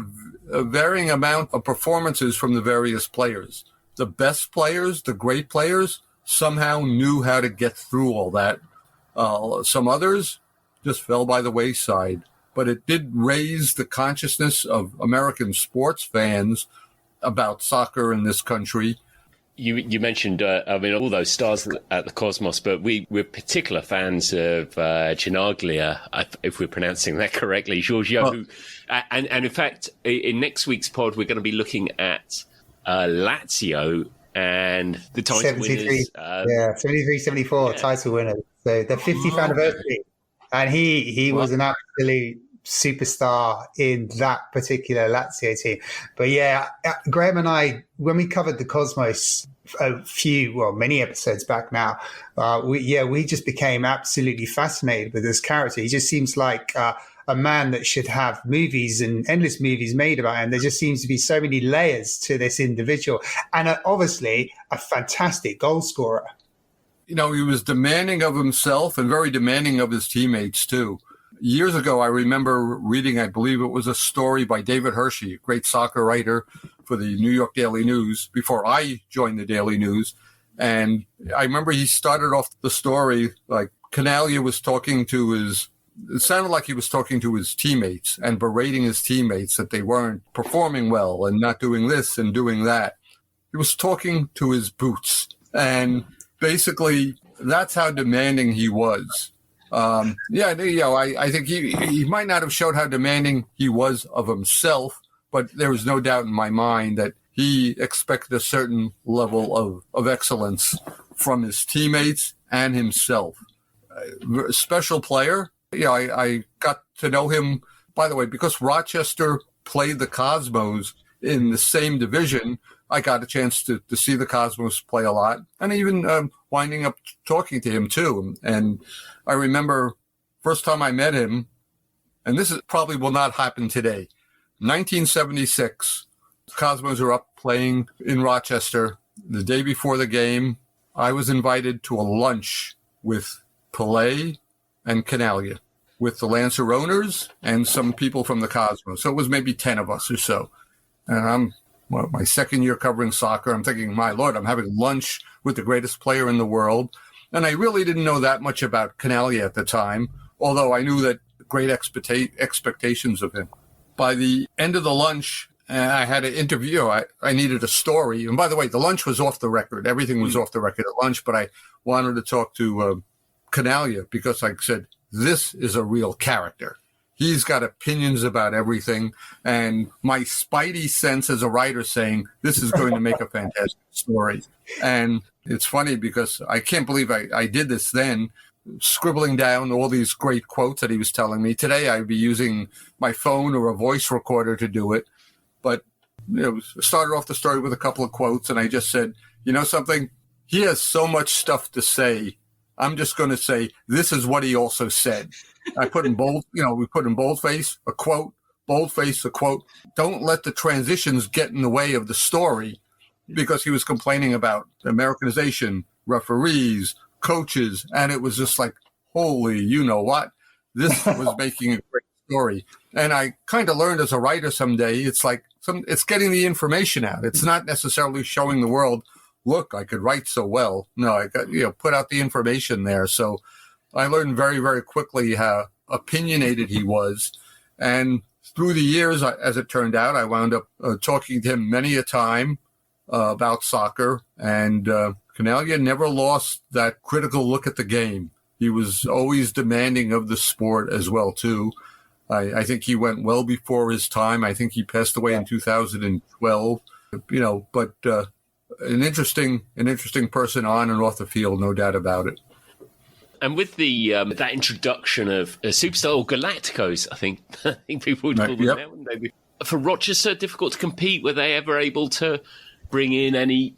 a varying amount of performances from the various players. The best players, the great players, somehow knew how to get through all that. Some others just fell by the wayside. But it did raise the consciousness of American sports fans about soccer in this country. You mentioned, all those stars at the Cosmos, but we're particular fans of Ginaglia, if we're pronouncing that correctly, Giorgio. And in fact, in next week's pod, we're going to be looking at Lazio and the title winners. 73-74 title winners. So the 50th anniversary. And he was an absolute superstar in that particular Lazio team. But yeah, Graham and I, when we covered the Cosmos many episodes back now, we just became absolutely fascinated with this character. He just seems like a man that should have movies and endless movies made about him. There just seems to be so many layers to this individual, and obviously a fantastic goal scorer. He was demanding of himself and very demanding of his teammates too. Years ago, I remember reading, I believe it was a story by David Hershey, a great soccer writer for the New York Daily News, before I joined the Daily News. And I remember he started off the story like Canaglia was it sounded like he was talking to his teammates and berating his teammates that they weren't performing well and not doing this and doing that. He was talking to his boots. And basically, that's how demanding he was. I think he might not have showed how demanding he was of himself, but there was no doubt in my mind that he expected a certain level of excellence from his teammates and himself. A special player. I got to know him, by the way, because Rochester played the Cosmos in the same division. I got a chance to see the Cosmos play a lot, and even winding up talking to him too. And I remember first time I met him, and this probably will not happen today. 1976, the Cosmos are up playing in Rochester. The day before the game, I was invited to a lunch with Pelé and Canaglia, with the Lancer owners and some people from the Cosmos. So it was maybe 10 of us or so. And I'm my second year covering soccer. I'm thinking, my Lord, I'm having lunch with the greatest player in the world. And I really didn't know that much about Canaglia at the time, although I knew that great expectations of him. By the end of the lunch, I had an interview. I needed a story. And by the way, the lunch was off the record. Everything was off the record at lunch, but I wanted to talk to Canaglia because I said, this is a real character. He's got opinions about everything. And my spidey sense as a writer saying, this is going to make a fantastic story. And it's funny because I can't believe I did this then. scribbling down all these great quotes that he was telling me. Today, I'd be using my phone or a voice recorder to do it. But, started off the story with a couple of quotes, and I just said, you know something? He has so much stuff to say. I'm just going to say, this is what he also said. I put in bold, we put in boldface, a quote, boldface, a quote. Don't let the transitions get in the way of the story, because he was complaining about Americanization, referees, coaches, and it was just like, holy, you know what? This was making a great story. And I kind of learned as a writer someday, it's like it's getting the information out. It's not necessarily showing the world, look, I could write so well. No, I got, put out the information there. So I learned very, very quickly how opinionated he was. And through the years, as it turned out, I wound up talking to him many a time about soccer. And Canaglia never lost that critical look at the game. He was always demanding of the sport as well, too. I think he went well before his time. I think he passed away in 2012, but an interesting person on and off the field, no doubt about it. And with the that introduction of Superstar or Galacticos, I think people would call them now, wouldn't they? For Rochester, difficult to compete. Were they ever able to bring in any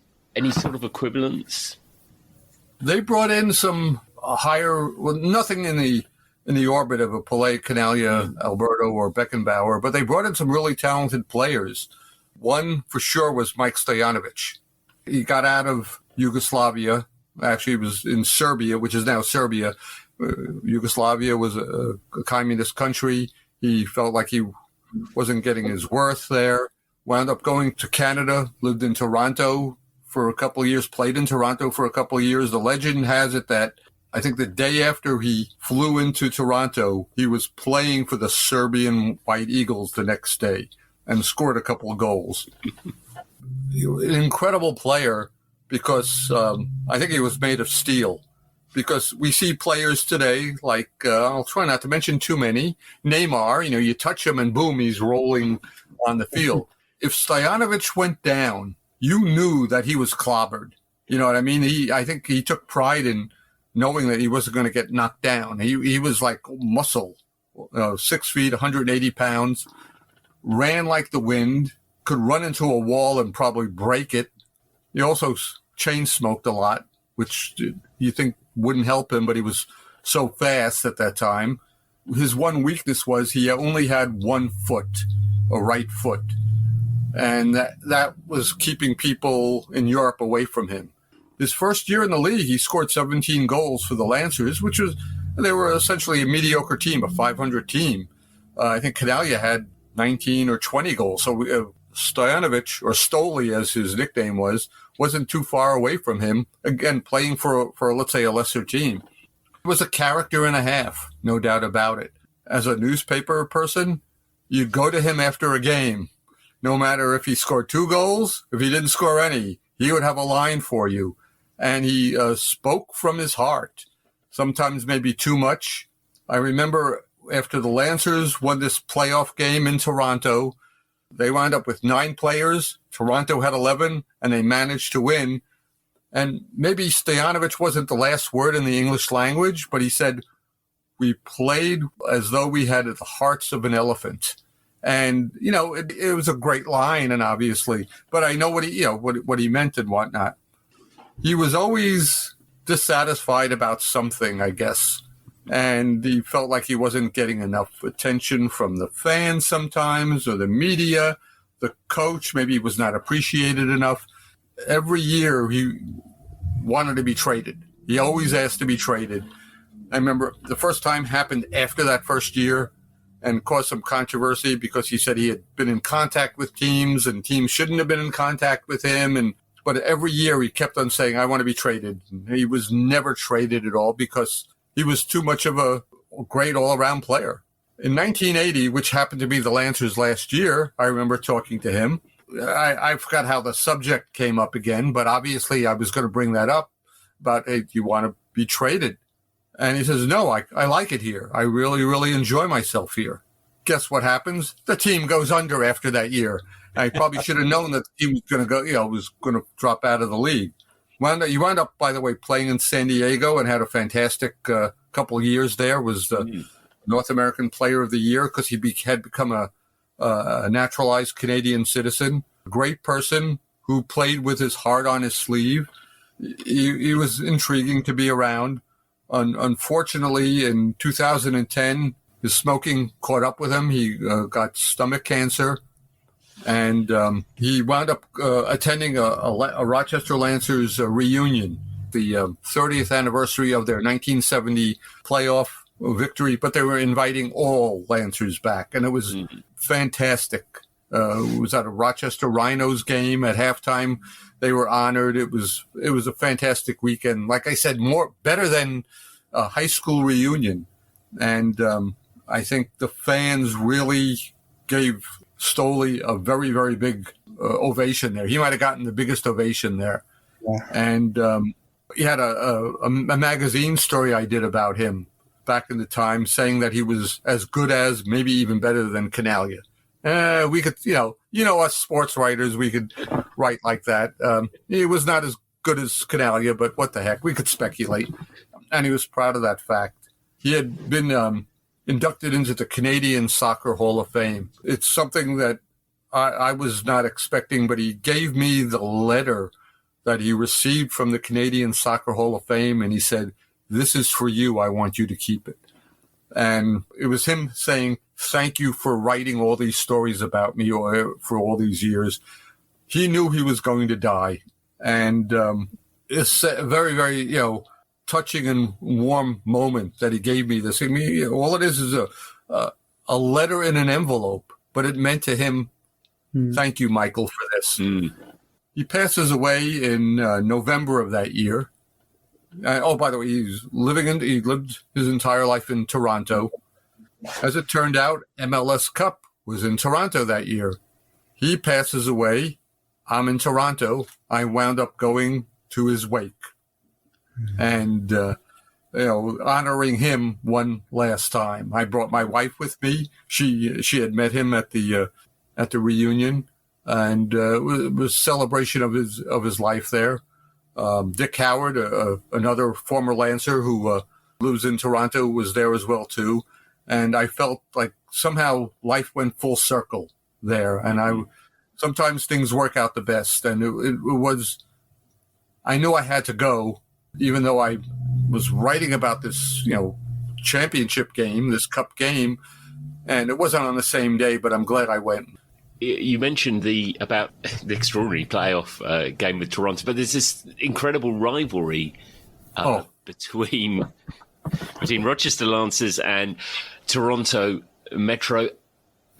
sort of equivalents? They brought in some nothing in the orbit of a Pelé, Canaglia, Alberto, or Beckenbauer, but they brought in some really talented players. One for sure was Mike Stojanovic. He got out of Yugoslavia. Actually, he was in Serbia, which is now Serbia. Yugoslavia was a communist country. He felt like he wasn't getting his worth there. Wound up going to Canada, lived in Toronto for a couple of years, played in Toronto for a couple of years. The legend has it that I think the day after he flew into Toronto, he was playing for the Serbian White Eagles the next day and scored a couple of goals. An incredible player because I think he was made of steel. Because we see players today like, I'll try not to mention too many, Neymar, you touch him and boom, he's rolling on the field. If Stojanovic went down, you knew that he was clobbered. You know what I mean? I think he took pride in knowing that he wasn't going to get knocked down. He was like muscle, 6 feet, 180 pounds, ran like the wind, could run into a wall and probably break it. He also chain smoked a lot, which you think wouldn't help him, but he was so fast at that time. His one weakness was he only had 1 foot, a right foot. And that was keeping people in Europe away from him. His first year in the league, he scored 17 goals for the Lancers, they were essentially a mediocre team, a 500 team. I think Canaglia had 19 or 20 goals. So Stojanovic, or Stoli as his nickname wasn't too far away from him, again, playing for let's say, a lesser team. He was a character and a half, no doubt about it. As a newspaper person, you'd go to him after a game. No matter if he scored 2 goals, if he didn't score any, he would have a line for you. And he spoke from his heart, sometimes maybe too much. I remember after the Lancers won this playoff game in Toronto, they wound up with 9 players. Toronto had 11, and they managed to win. And maybe Stojanovic wasn't the last word in the English language, but he said, we played as though we had the hearts of an elephant. And, it was a great line, and obviously, but I know what he meant and whatnot. He was always dissatisfied about something, I guess. And he felt like he wasn't getting enough attention from the fans sometimes, or the media, the coach. Maybe he was not appreciated enough. Every year he wanted to be traded. He always asked to be traded. I remember the first time happened after that first year and caused some controversy because he said he had been in contact with teams and teams shouldn't have been in contact with him. But every year he kept on saying, I want to be traded. And he was never traded at all because he was too much of a great all-around player. In 1980, which happened to be the Lancers last year, I remember talking to him. I forgot how the subject came up again, but obviously I was going to bring that up about, hey, do you want to be traded? And he says, no, I like it here. I really, really enjoy myself here. Guess what happens? The team goes under after that year. I probably should have known that the team was going to go, was going to drop out of the league. You wound up, by the way, playing in San Diego and had a fantastic couple of years there. Was the North American Player of the Year because he had become a naturalized Canadian citizen. A great person who played with his heart on his sleeve. He was intriguing to be around. Unfortunately, in 2010, his smoking caught up with him. He got stomach cancer, and he wound up attending a Rochester Lancers reunion, the 30th anniversary of their 1970 playoff victory, but they were inviting all Lancers back, and it was fantastic. It was at a Rochester Rhinos game at halftime. They were honored. It was a fantastic weekend. Like I said, better than a high school reunion. And I think the fans really gave Stoley a very, very big ovation there. He might have gotten the biggest ovation there. Yeah. And he had a magazine story I did about him back in the time, saying that he was as good as, maybe even better than Canalia. We could, us sports writers, we could write like that. He was not as good as Canalia, but what the heck, we could speculate. And he was proud of that fact. He had been inducted into the Canadian Soccer Hall of Fame. It's something that I was not expecting, but he gave me the letter that he received from the Canadian Soccer Hall of Fame, and he said, "This is for you. I want you to keep it." And it was him saying, "Thank you for writing all these stories about me for all these years." He knew he was going to die. And it's a very, very, touching and warm moment that he gave me this. I mean, all it is a letter in an envelope, but it meant to him, "Thank you, Michael, for this." He passes away in November of that year. By the way, he lived his entire life in Toronto. As it turned out, MLS Cup was in Toronto that year. He passes away. I'm in Toronto. I wound up going to his wake and, honoring him one last time. I brought my wife with me. She had met him at the reunion, and it was a celebration of his life there. Dick Howard, another former Lancer who lives in Toronto, was there as well too. And I felt like somehow life went full circle there. And sometimes things work out the best. And it was, I knew I had to go, even though I was writing about this, championship game, this cup game, and it wasn't on the same day, but I'm glad I went. You mentioned about the extraordinary playoff game with Toronto, but there's this incredible rivalry between Rochester Lancers and Toronto Metro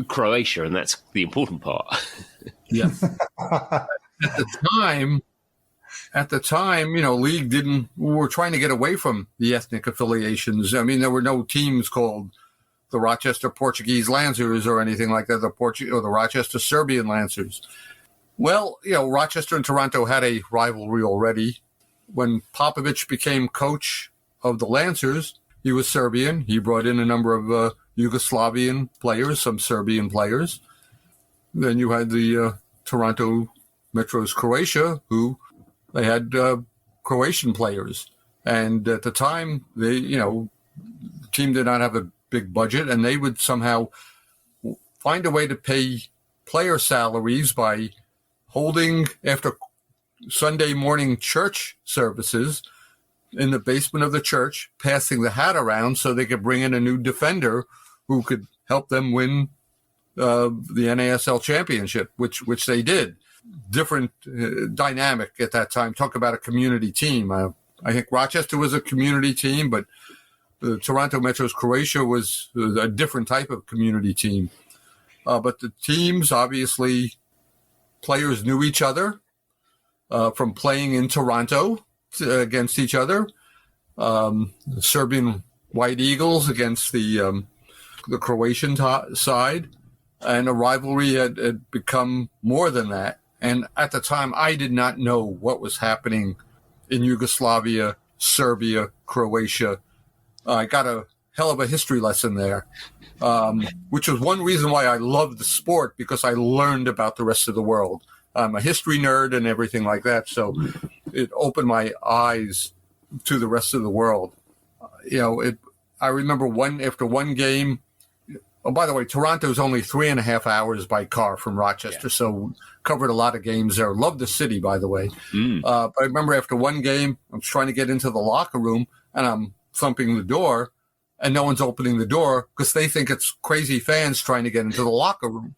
Croatia, and that's the important part. Yeah. At the time, league we were trying to get away from the ethnic affiliations. I mean, there were no teams called the Rochester Portuguese Lancers or anything like that, or the Rochester Serbian Lancers. Well, Rochester and Toronto had a rivalry already. When Popovich became coach of the Lancers, he was Serbian. He brought in a number of Yugoslavian players, some Serbian players. Then you had the Toronto Metros Croatia, who they had Croatian players. And at the time, the team did not have a big budget, and they would somehow find a way to pay player salaries by holding, after Sunday morning church services in the basement of the church, passing the hat around so they could bring in a new defender who could help them win the NASL championship, which they did. Different dynamic at that time. Talk about a community team. I think Rochester was a community team, but the Toronto Metros Croatia was a different type of community team. But the teams, obviously, players knew each other from playing in Toronto against each other. The Serbian White Eagles against the Croatian side. And a rivalry had become more than that. And at the time, I did not know what was happening in Yugoslavia, Serbia, Croatia. I got a hell of a history lesson there, which was one reason why I loved the sport, because I learned about the rest of the world. I'm a history nerd and everything like that. So it opened my eyes to the rest of the world. I remember after one game. Oh, by the way, Toronto's only 3.5 hours by car from Rochester, so covered a lot of games there. Love the city, by the way. But I remember after one game, I'm trying to get into the locker room, and I'm thumping the door, and no one's opening the door because they think it's crazy fans trying to get into the locker room.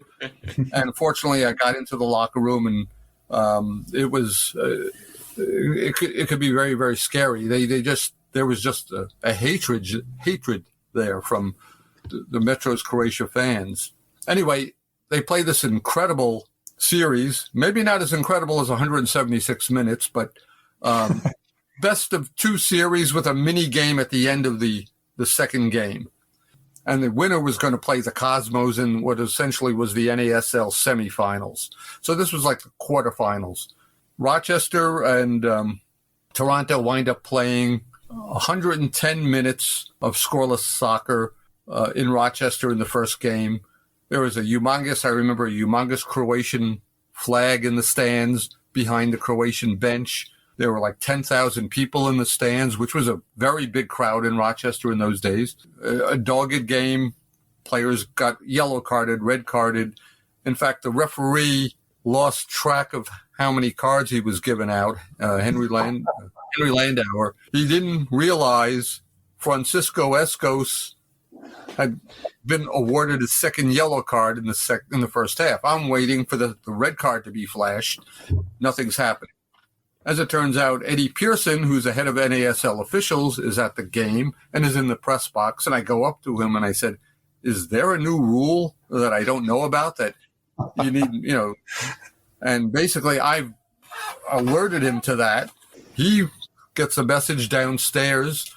And fortunately, I got into the locker room, and it was it could be very, very scary. There was just a hatred there from the Metro's Croatia fans. Anyway, they played this incredible series, maybe not as incredible as 176 minutes, but best of two series with a mini game at the end of the second game. And the winner was going to play the Cosmos in what essentially was the NASL semifinals. So this was like the quarterfinals. Rochester and Toronto wind up playing 110 minutes of scoreless soccer in Rochester in the first game. There was a humongous Croatian flag in the stands behind the Croatian bench. There were like 10,000 people in the stands, which was a very big crowd in Rochester in those days. A dogged game. Players got yellow carded, red carded. In fact, the referee lost track of how many cards he was giving out, Henry Landauer. He didn't realize Francisco Escos had been awarded his second yellow card in the first half. I'm waiting for the red card to be flashed. Nothing's happening. As it turns out, Eddie Pearson, who's the head of NASL officials, is at the game and is in the press box. And I go up to him and I said, is there a new rule that I don't know about that you need, and basically I've alerted him to that. He gets a message downstairs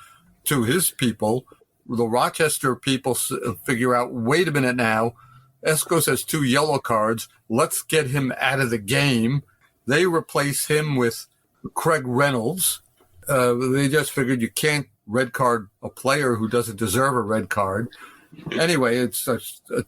to his people. The Rochester people figure out, wait a minute now, Escos has 2 yellow cards. Let's get him out of the game. They replace him with Craig Reynolds. They just figured you can't red card a player who doesn't deserve a red card. Anyway, it's a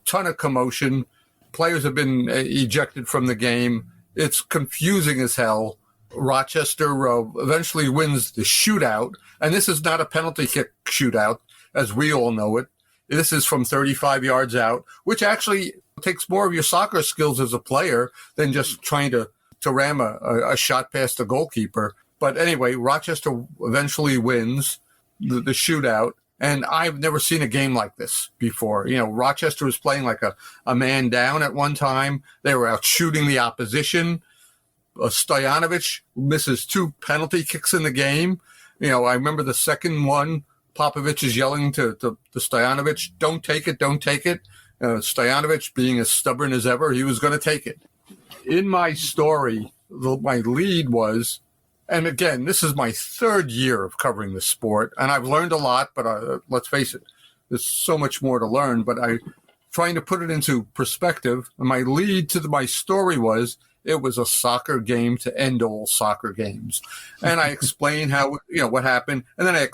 ton of commotion. Players have been ejected from the game. It's confusing as hell. Rochester eventually wins the shootout. And this is not a penalty kick shootout, as we all know it. This is from 35 yards out, which actually takes more of your soccer skills as a player than just trying to ram a shot past the goalkeeper. But anyway, Rochester eventually wins the shootout. And I've never seen a game like this before. Rochester was playing like a man down at one time. They were out shooting the opposition. Stojanovic misses 2 penalty kicks in the game. I remember the second one, Popovic is yelling to Stojanovic, don't take it. Stojanovic, being as stubborn as ever, he was going to take it. In my story, my lead was, and again, this is my 3rd year of covering the sport, and I've learned a lot, but let's face it, there's so much more to learn, but I'm trying to put it into perspective. And my lead to my story was, it was a soccer game to end all soccer games. And I explain how, what happened, and then I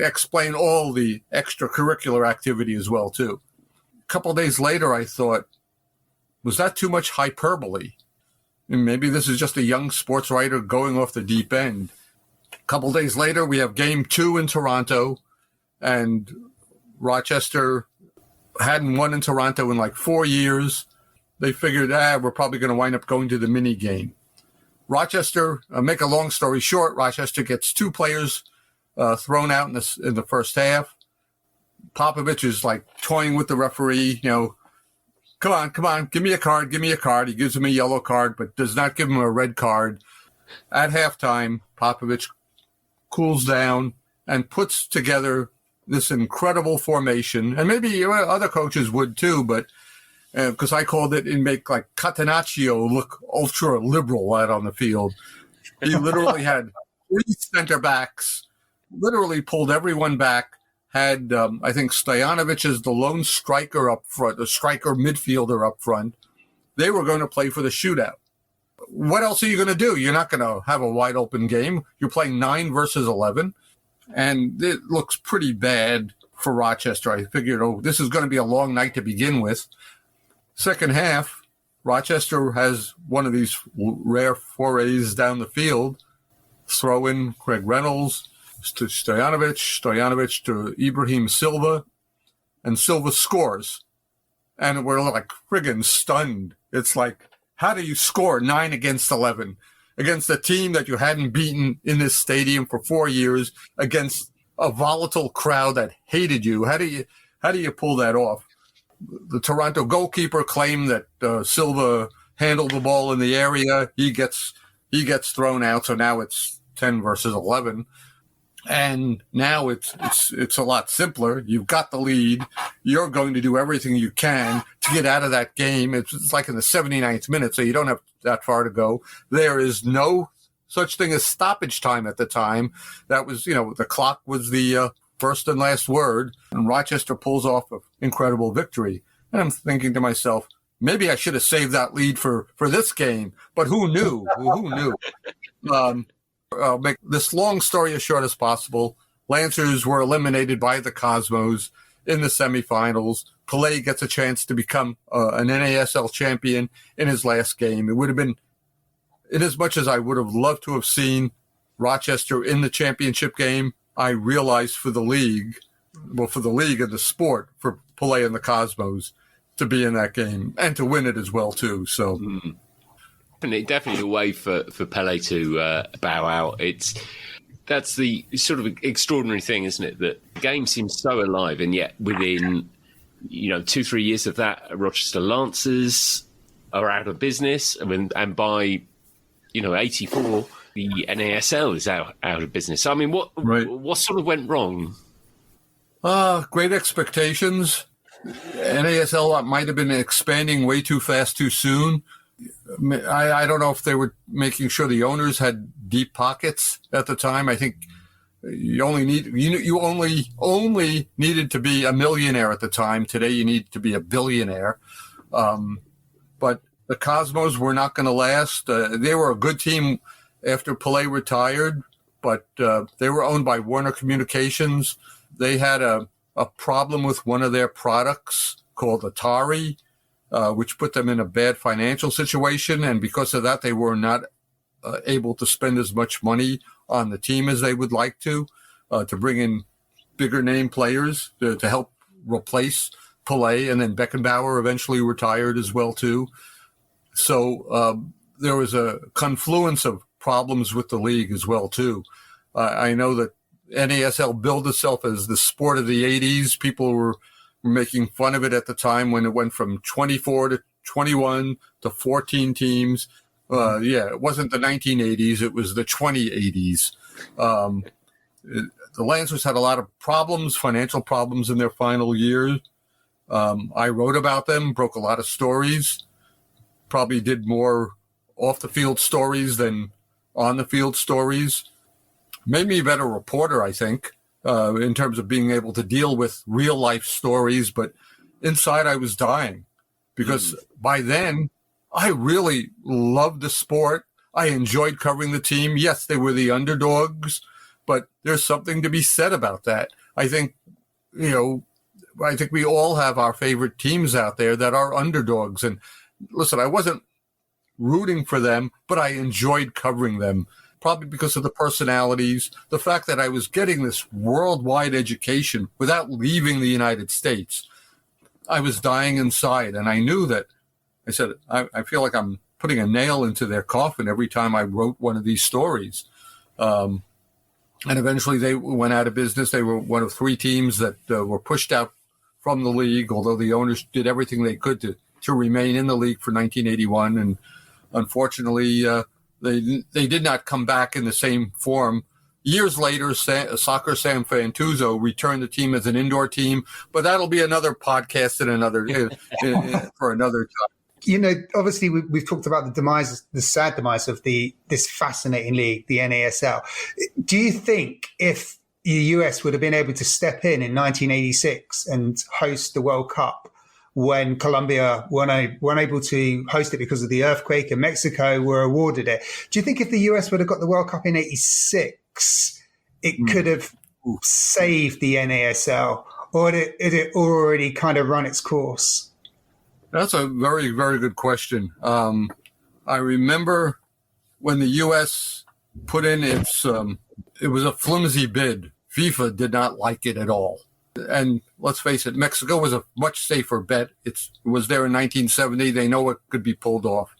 explain all the extracurricular activity as well, too. A couple of days later, I thought, was that too much hyperbole? And maybe this is just a young sports writer going off the deep end. A couple of days later, we have game 2 in Toronto, and Rochester hadn't won in Toronto in like 4 years. They figured, we're probably going to wind up going to the mini game. Rochester, make a long story short, Rochester gets 2 players thrown out in the first half. Popovic is like toying with the referee, come on, give me a card. He gives him a yellow card, but does not give him a red card. At halftime, Popovic cools down and puts together this incredible formation. And maybe other coaches would too, but because I called it and make like Catenaccio look ultra liberal out on the field. He literally had 3 center backs, literally pulled everyone back. Had, I think, Stojanovic as the lone striker up front, the striker midfielder up front. They were going to play for the shootout. What else are you going to do? You're not going to have a wide open game. You're playing 9 versus 11. And it looks pretty bad for Rochester. I figured, this is going to be a long night to begin with. Second half, Rochester has one of these rare forays down the field. throw in Craig Reynolds to Stojanovic to Ibrahim Silva, and Silva scores. And we're like friggin' stunned. It's like, how do you score 9 against 11 against a team that you hadn't beaten in this stadium for 4 years, against a volatile crowd that hated you? How do you pull that off? The Toronto goalkeeper claimed that Silva handled the ball in the area. He gets thrown out. So now it's 10 versus 11. And now it's a lot simpler. You've got the lead. You're going to do everything you can to get out of that game. It's like in the 79th minute, so you don't have that far to go. There is no such thing as stoppage time at the time. That was, the clock was the first and last word, and Rochester pulls off an incredible victory. And I'm thinking to myself, maybe I should have saved that lead for this game, but who knew? Who knew? I'll make this long story as short as possible. Lancers were eliminated by the Cosmos in the semifinals. Pelé gets a chance to become an NASL champion in his last game. It would have been, in as much as I would have loved to have seen Rochester in the championship game, I realized for the league and the sport, for Pelé and the Cosmos to be in that game and to win it as well too. So. Definitely a way for Pelé to bow out. That's the sort of extraordinary thing, isn't it? That the game seems so alive, and yet within 2-3 years of that, Rochester Lancers are out of business, and by 84, the NASL is out of business. I mean, what sort of went wrong? Great expectations. NASL might have been expanding way too fast, too soon. I don't know if they were making sure the owners had deep pockets at the time. I think you only needed to be a millionaire at the time. Today you need to be a billionaire. But the Cosmos were not going to last. They were a good team after Pelé retired, but they were owned by Warner Communications. They had a problem with one of their products called Atari, which put them in a bad financial situation. And because of that, they were not able to spend as much money on the team as they would like to bring in bigger name players to help replace Pelé. And then Beckenbauer eventually retired as well, too. So there was a confluence of problems with the league as well, too. I know that NASL billed itself as the sport of the 80s. People were making fun of it at the time when it went from 24 to 21 to 14 teams. It wasn't the 1980s. It was the 2080s. The Lancers had a lot of problems, financial problems in their final years. I wrote about them, broke a lot of stories, probably did more off-the-field stories than on-the-field stories. Made me a better reporter, I think. In terms of being able to deal with real life stories, but inside I was dying because by then I really loved the sport. I enjoyed covering the team. Yes, they were the underdogs, but there's something to be said about that. I think we all have our favorite teams out there that are underdogs. And listen, I wasn't rooting for them, but I enjoyed covering them. Probably because of the personalities, the fact that I was getting this worldwide education without leaving the United States. I was dying inside, and I knew that. I said, I feel like I'm putting a nail into their coffin every time I wrote one of these stories. And eventually they went out of business. They were one of 3 teams that were pushed out from the league, although the owners did everything they could to remain in the league for 1981. And unfortunately, They did not come back in the same form. Years later, Soccer San Fantuzzo returned the team as an indoor team, but that'll be another podcast for another time. Obviously we've talked about the sad demise of this fascinating league, the NASL. Do you think if the US would have been able to step in 1986 and host the World Cup, when Colombia weren't able to host it because of the earthquake and Mexico were awarded it? Do you think if the US would have got the World Cup in 86, it could have saved the NASL, or had it already kind of run its course? That's a very, very good question. I remember when the U.S. put in it was a flimsy bid. FIFA did not like it at all. And let's face it, Mexico was a much safer bet. It was there in 1970. They know it could be pulled off.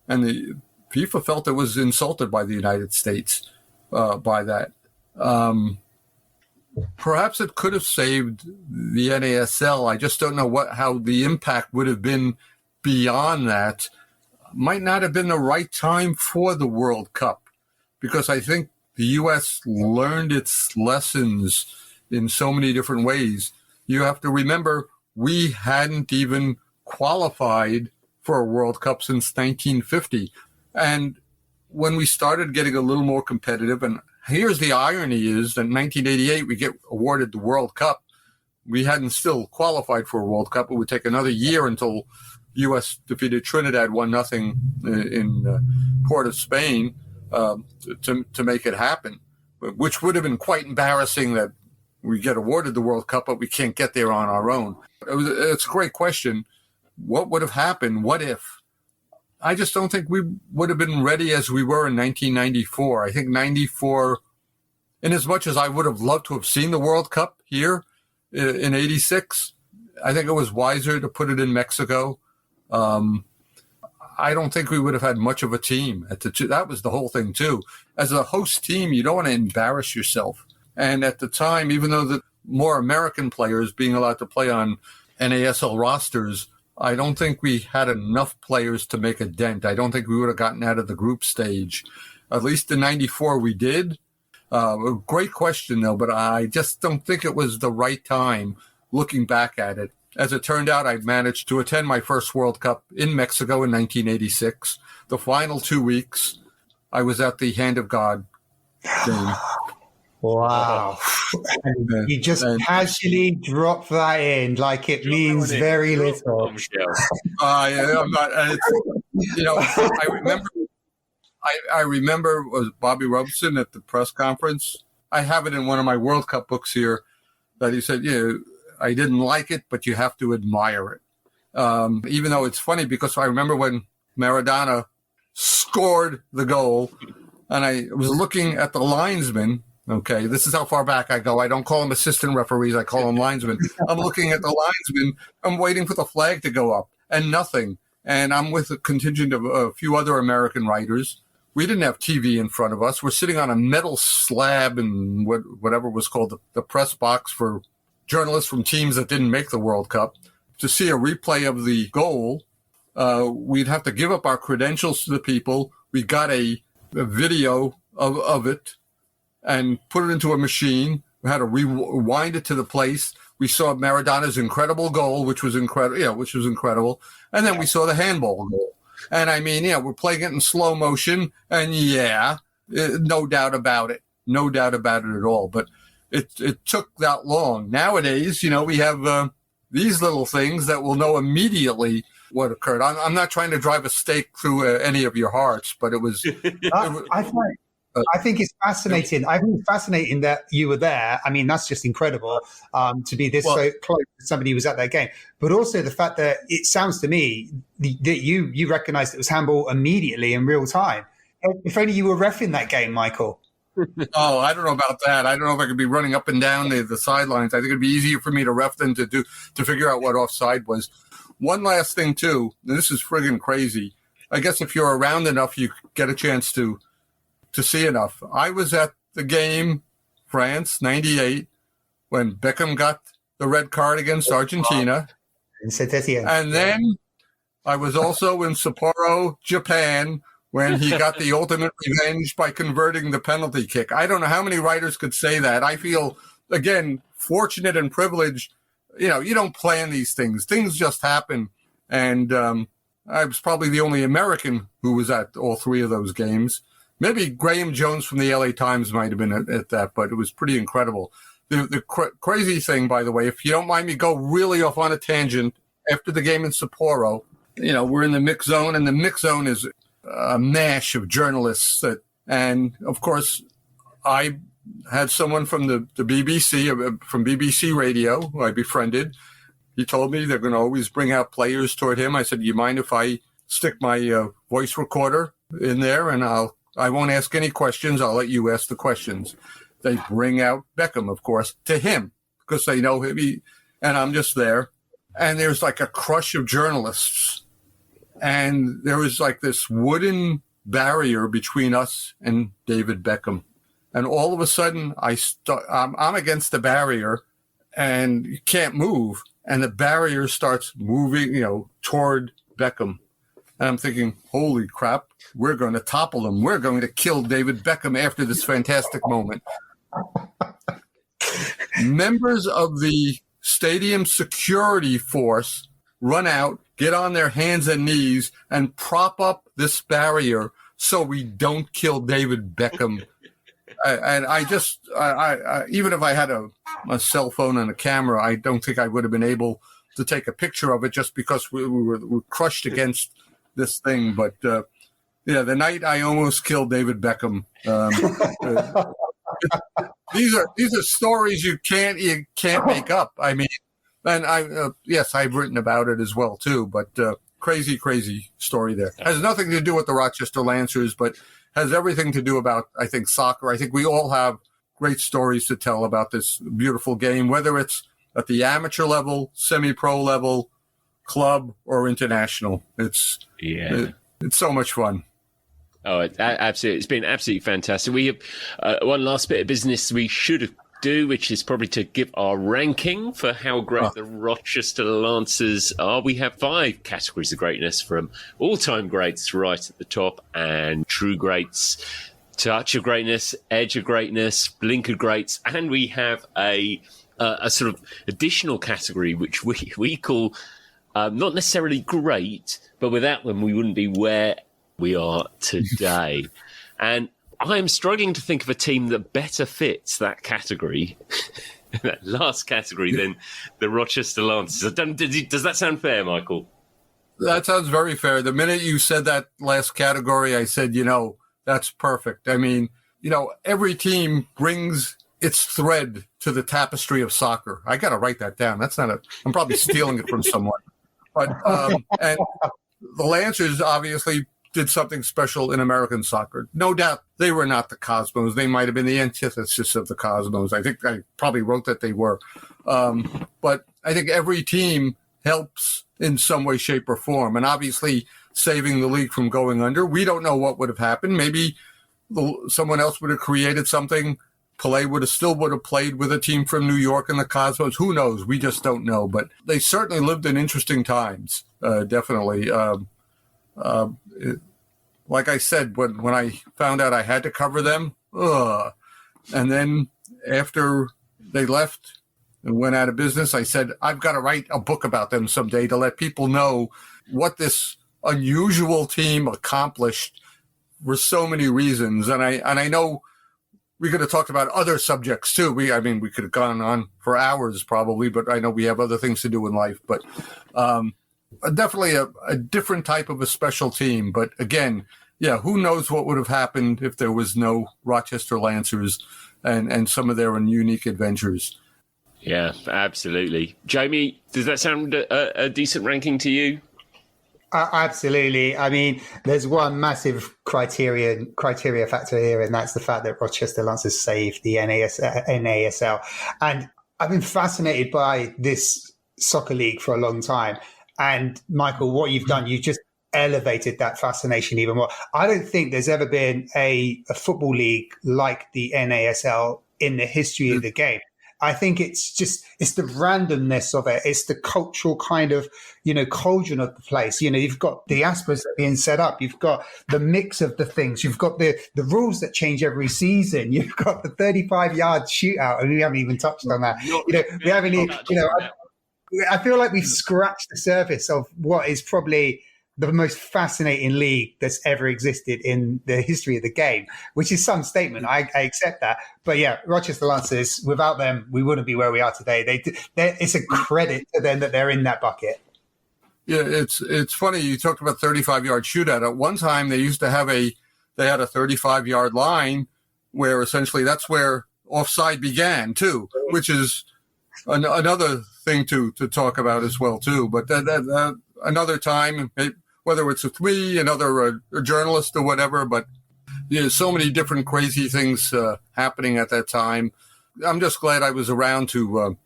And the FIFA felt it was insulted by the United States by that. Perhaps it could have saved the NASL. I just don't know how the impact would have been beyond that. Might not have been the right time for the World Cup, because I think the U.S. learned its lessons in so many different ways. You have to remember, we hadn't even qualified for a World Cup since 1950. And when we started getting a little more competitive, and here's the irony is that in 1988, we get awarded the World Cup. We hadn't still qualified for a World Cup. It would take another year until U.S. defeated Trinidad 1-0 in Port of Spain to make it happen, which would have been quite embarrassing that we get awarded the World Cup, but we can't get there on our own. It's a great question. What would have happened? What if? I just don't think we would have been ready as we were in 1994. I think 94, in as much as I would have loved to have seen the World Cup here in 86, I think it was wiser to put it in Mexico. I don't think we would have had much of a team. That was the whole thing, too. As a host team, you don't want to embarrass yourself. And at the time, even though the more American players being allowed to play on NASL rosters, I don't think we had enough players to make a dent. I don't think we would have gotten out of the group stage. At least in 94 we did. A great question, though, but I just don't think it was the right time looking back at it. As it turned out, I managed to attend my first World Cup in Mexico in 1986. The final 2 weeks, I was at the Hand of God game. Wow. And you just casually drop that in like it means very little. I'm not, I remember was Bobby Robson at the press conference. I have it in one of my World Cup books here that he said, I didn't like it, but you have to admire it. Even though it's funny because I remember when Maradona scored the goal and I was looking at the linesman. Okay, this is how far back I go. I don't call them assistant referees. I call them linesmen. I'm looking at the linesman. I'm waiting for the flag to go up and nothing. And I'm with a contingent of a few other American writers. We didn't have TV in front of us. We're sitting on a metal slab in whatever was called the press box for journalists from teams that didn't make the World Cup. To see a replay of the goal, we'd have to give up our credentials to the people. We got a video of it and put it into a machine. We had to rewind it to the place. We saw Maradona's incredible goal, which was incredible. And then we saw the handball goal. And I mean, we're playing it in slow motion. And no doubt about it. No doubt about it at all. But it took that long. Nowadays, we have these little things that will know immediately what occurred. I'm not trying to drive a stake through any of your hearts, but it was. I think it's fascinating. I think it's fascinating that you were there. I mean, that's just incredible to be so close to somebody who was at that game. But also the fact that it sounds to me that you recognised it was handball immediately in real time. If only you were reffing that game, Michael. Oh, I don't know about that. I don't know if I could be running up and down the sidelines. I think it'd be easier for me to ref than to figure out what offside was. One last thing, too. And this is friggin' crazy. I guess if you're around enough, you get a chance to see enough. I was at the game, France, 98, when Beckham got the red card against Argentina. And then I was also in Sapporo, Japan, when he got the ultimate revenge by converting the penalty kick. I don't know how many writers could say that. I feel, again, fortunate and privileged. You don't plan these things. Things just happen. And I was probably the only American who was at all three of those games. Maybe Graham Jones from the LA Times might have been at that, but it was pretty incredible. The crazy thing, by the way, if you don't mind me go really off on a tangent, after the game in Sapporo, we're in the mix zone, and the mix zone is a mash of journalists. And, of course, I had someone from the BBC, from BBC Radio, who I befriended. He told me they're going to always bring out players toward him. I said, do you mind if I stick my voice recorder in there and I'll I won't ask any questions. I'll let you ask the questions. They bring out Beckham, of course, to him because they know him. And I'm just there. And there's like a crush of journalists. And there was like this wooden barrier between us and David Beckham. And all of a sudden, I'm against the barrier and you can't move. And the barrier starts moving, toward Beckham. And I'm thinking, holy crap, we're going to topple him. We're going to kill David Beckham after this fantastic moment. Members of the stadium security force run out, get on their hands and knees, and prop up this barrier so we don't kill David Beckham. And I even if I had a cell phone and a camera, I don't think I would have been able to take a picture of it just because we were crushed against this thing. But the night I almost killed David Beckham. These are stories you can't make up. I mean, and I've written about it as well too. But crazy story there. Has nothing to do with the Rochester Lancers, but has everything to do about, I think, soccer. I think we all have great stories to tell about this beautiful game, whether it's at the amateur level, semi-pro level, club, or international. It's so much fun. Oh, absolutely. It's been absolutely fantastic. We have one last bit of business we should do, which is probably to give our ranking for how great the Rochester Lancers are. We have 5 categories of greatness, from all-time greats right at the top and true greats, touch of greatness, edge of greatness, blink of greats, and we have a sort of additional category which we call not necessarily great, but without them we wouldn't be where we are today. And I'm struggling to think of a team that better fits that category, that last category, than the Rochester Lancers. Does that sound fair, Michael? That sounds very fair. The minute you said that last category, I said, that's perfect. I mean, every team brings its thread to the tapestry of soccer. I got to write that down. I'm probably stealing it from someone. But, and the Lancers obviously did something special in American soccer. No doubt they were not the Cosmos. They might have been the antithesis of the Cosmos. I think I probably wrote that they were. But I think every team helps in some way, shape, or form. And obviously saving the league from going under. We don't know what would have happened. Maybe someone else would have created something. Pelé would have played with a team from New York and the Cosmos. Who knows? We just don't know. But they certainly lived in interesting times, definitely. Like I said, when I found out I had to cover them, and then after they left and went out of business, I said, I've got to write a book about them someday to let people know what this unusual team accomplished for so many reasons. And I know we could have talked about other subjects too. We could have gone on for hours probably, but I know we have other things to do in life. But definitely a different type of a special team. But again, who knows what would have happened if there was no Rochester Lancers and some of their unique adventures. Yeah, absolutely. Jamie, does that sound a decent ranking to you? Absolutely. I mean, there's one massive criteria factor here, and that's the fact that Rochester Lancers saved the NASL. And I've been fascinated by this soccer league for a long time. And Michael, what you've done, you've just elevated that fascination even more. I don't think there's ever been a football league like the NASL in the history of the game. I think it's the randomness of it. It's the cultural kind of, cauldron of the place. You've got the Aspers being set up. You've got the mix of the things. You've got the rules that change every season. You've got the 35-yard shootout, and we haven't even touched on that. We haven't even, I feel like we've scratched the surface of what is probably the most fascinating league that's ever existed in the history of the game, which is some statement. I accept that. But Rochester Lancers, without them, we wouldn't be where we are today. It's a credit to them that they're in that bucket. Yeah, it's funny. You talked about 35-yard shootout. At one time, they used to have they had a 35-yard line where essentially that's where offside began too, which is another thing to talk about as well too. But another time, whether it's with me, a journalist or whatever. But There's so many different crazy things happening at that time. I'm just glad I was around to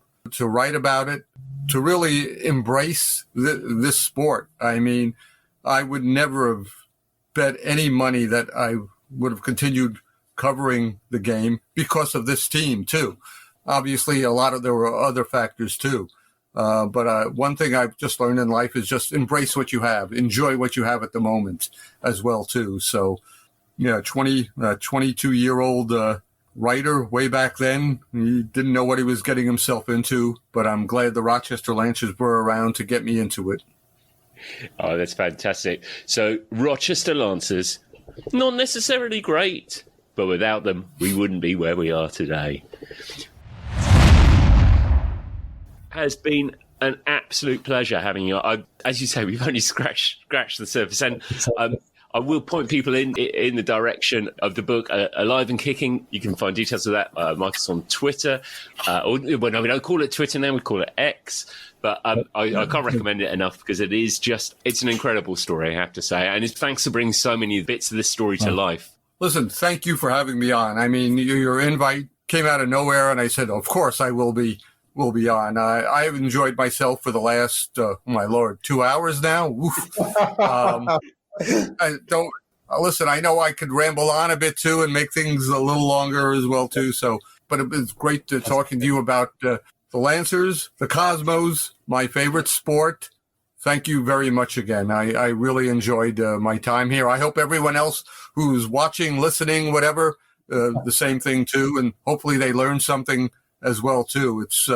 write about it, to really embrace this sport. I mean, I would never have bet any money that I would have continued covering the game because of this team too. Obviously, there were other factors too. But one thing I've just learned in life is just embrace what you have, enjoy what you have at the moment as well too. So, 22-year-old writer way back then, he didn't know what he was getting himself into, but I'm glad the Rochester Lancers were around to get me into it. Oh, that's fantastic. So Rochester Lancers, not necessarily great, but without them, we wouldn't be where we are today. Has been an absolute pleasure having you. As you say, we've only scratched the surface, and I will point people in the direction of the book, Alive and Kicking. You can find details of that. Michael's on Twitter. We don't call it Twitter now, we call it X. But I can't recommend it enough because it's an incredible story, I have to say. And thanks for bringing so many bits of this story to life. Listen, thank you for having me on. I mean, your invite came out of nowhere, and I said, of course I will be on. I've enjoyed myself for the last, 2 hours now. Listen, I know I could ramble on a bit too and make things a little longer as well too. So, but it was great talking to you about the Lancers, the Cosmos, my favorite sport. Thank you very much again. I really enjoyed my time here. I hope everyone else who's watching, listening, whatever, the same thing too. And hopefully they learn something as well too. It's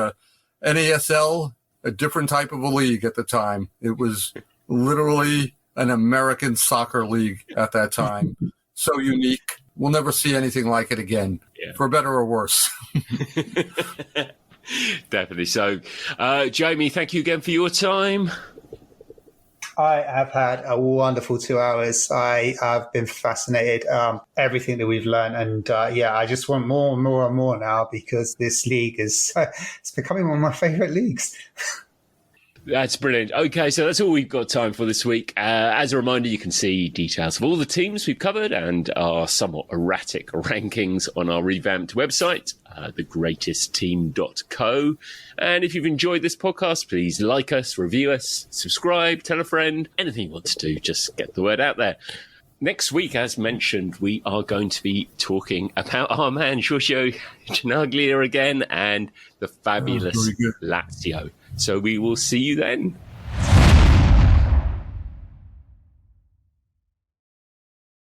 NASL, a different type of a league at the time. It was literally an American soccer league at that time. So unique. We'll never see anything like it again, for better or worse. Definitely. So, Jamie, thank you again for your time. I have had a wonderful 2 hours. I have been fascinated, everything that we've learned. And I just want more and more and more now because this league it's becoming one of my favorite leagues. That's brilliant. Okay, so that's all we've got time for this week. As a reminder, you can see details of all the teams we've covered and our somewhat erratic rankings on our revamped website, thegreatestteam.co. And if you've enjoyed this podcast, please like us, review us, subscribe, tell a friend, anything you want to do, just get the word out there. Next week, as mentioned, we are going to be talking about our man, Giorgio Ginaglia again, and the fabulous Lazio. So we will see you then.